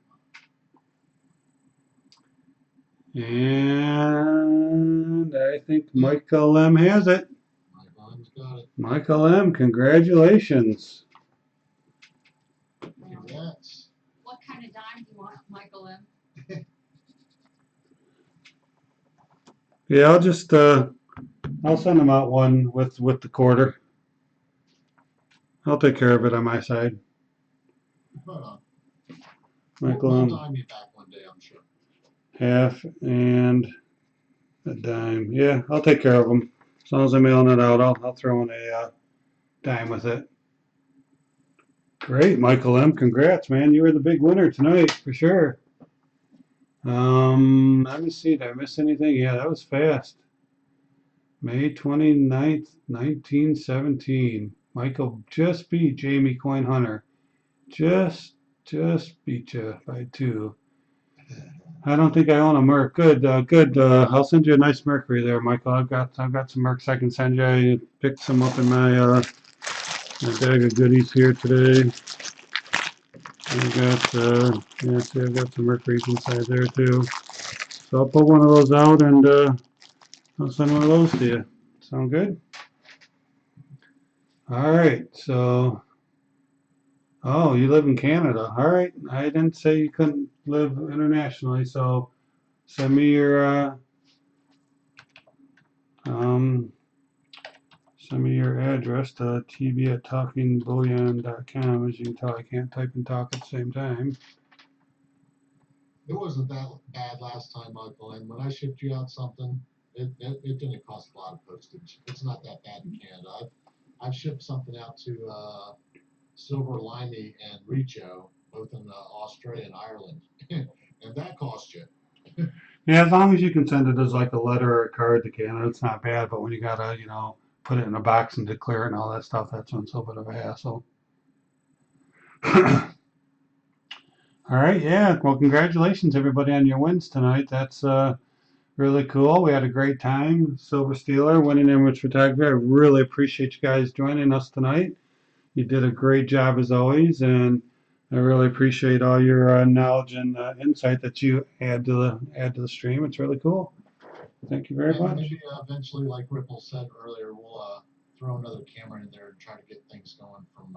And I think Michael M. has it. Michael M's got it. Michael M., congratulations. Congrats. What kind of dime do you want, Michael M? Yeah, I'll just I'll send them out one with the quarter. I'll take care of it on my side. Right on. Michael, We'll dime you back one day, I'm sure. half and a dime. Yeah, I'll take care of them. As long as I'm mailing it out, I'll throw in a dime with it. Great, Michael M. Congrats, man. You were the big winner tonight for sure. Let me see. Did I miss anything? Yeah, that was fast. May 29th, 1917. Michael just beat Jamie Coin Hunter. Just beat you by 2. I don't think I own a Merc. Good, good. I'll send you a nice Mercury there, Michael. I've got some Mercs I can send you. I picked some up in my bag of goodies here today. I've got yeah, see, I've got some Mercuries inside there too. So I'll pull one of those out and I'll send one of those to you. Sound good? All right. So, oh, you live in Canada. All right. I didn't say you couldn't live internationally. So send me your um. Send me your address to tv@talkingbullion.com. As you can tell, I can't type and talk at the same time. It wasn't that bad last time, Michael, and when I shipped you out something, it didn't cost a lot of postage. It's not that bad in Canada. I've shipped something out to Silver Liney and Richo, both in Australia and Ireland, and that cost you. Yeah, as long as you can send it as like a letter or a card to Canada, it's not bad. But when you gotta, put it in a box and declare it and all that stuff, that's when it's a bit of a hassle. All right, yeah. Well, congratulations everybody on your wins tonight. That's really cool. We had a great time. Silver Steeler, winning image photography. I really appreciate you guys joining us tonight. You did a great job as always, and I really appreciate all your knowledge and insight that you add to the stream. It's really cool. Thank you very Yeah, much. maybe eventually, like Ripple said earlier, we'll throw another camera in there and try to get things going from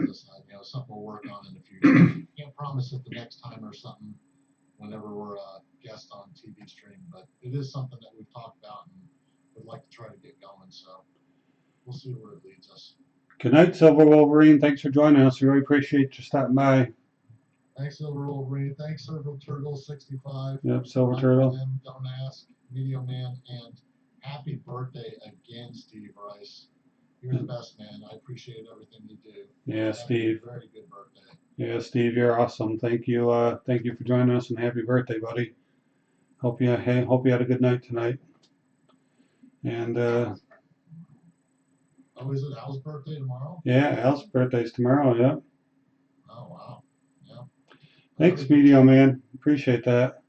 this side. Something we'll work on in the future. Can't promise it the next time or something whenever we're a guest on TV stream, but it is something that we've talked about and would like to try to get going. So we'll see where it leads us. Good night, Silver Wolverine. Thanks for joining us. We really appreciate you stopping by. Thanks, Silver Wolverine. Thanks, Silver Turtle 65. Yep, Silver Michael Turtle. M, Don't Ask, Media Man, and happy birthday again, Steve Rice. You're the best, man. I appreciate everything you do. Yeah, Steve. Very good birthday. Yeah, Steve, you're awesome. Thank you for joining us and happy birthday, buddy. Hope you had a good night tonight. And Oh, is it Al's birthday tomorrow? yeah, Al's birthday's tomorrow. Yeah. Oh wow. Yeah. Thanks, Video Man. Appreciate that.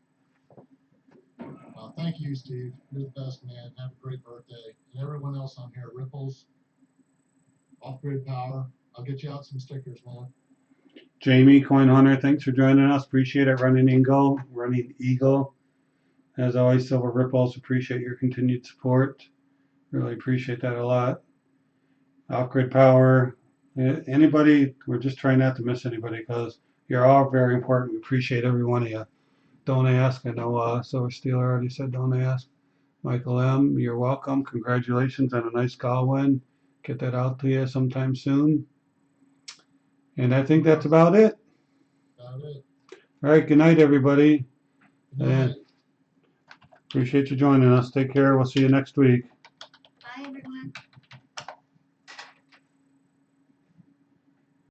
Well, thank you, Steve. You're the best, man. Have a great birthday. And everyone else on here, Ripples, Off Grid Power. I'll get you out some stickers, man. Jamie Coin Hunter, thanks for joining us. Appreciate it. Running Eagle. As always, Silver Ripples, appreciate your continued support. Really appreciate that a lot. Off Grid Power. Anybody, we're just trying not to miss anybody because you're all very important. We appreciate every one of you. Don't ask. I know Silver Steeler already said don't ask. Michael M., you're welcome. Congratulations on a nice call win. Get that out to you sometime soon. And I think that's about it. About it. All right, good night, everybody. Good night. And appreciate you joining us. Take care. We'll see you next week.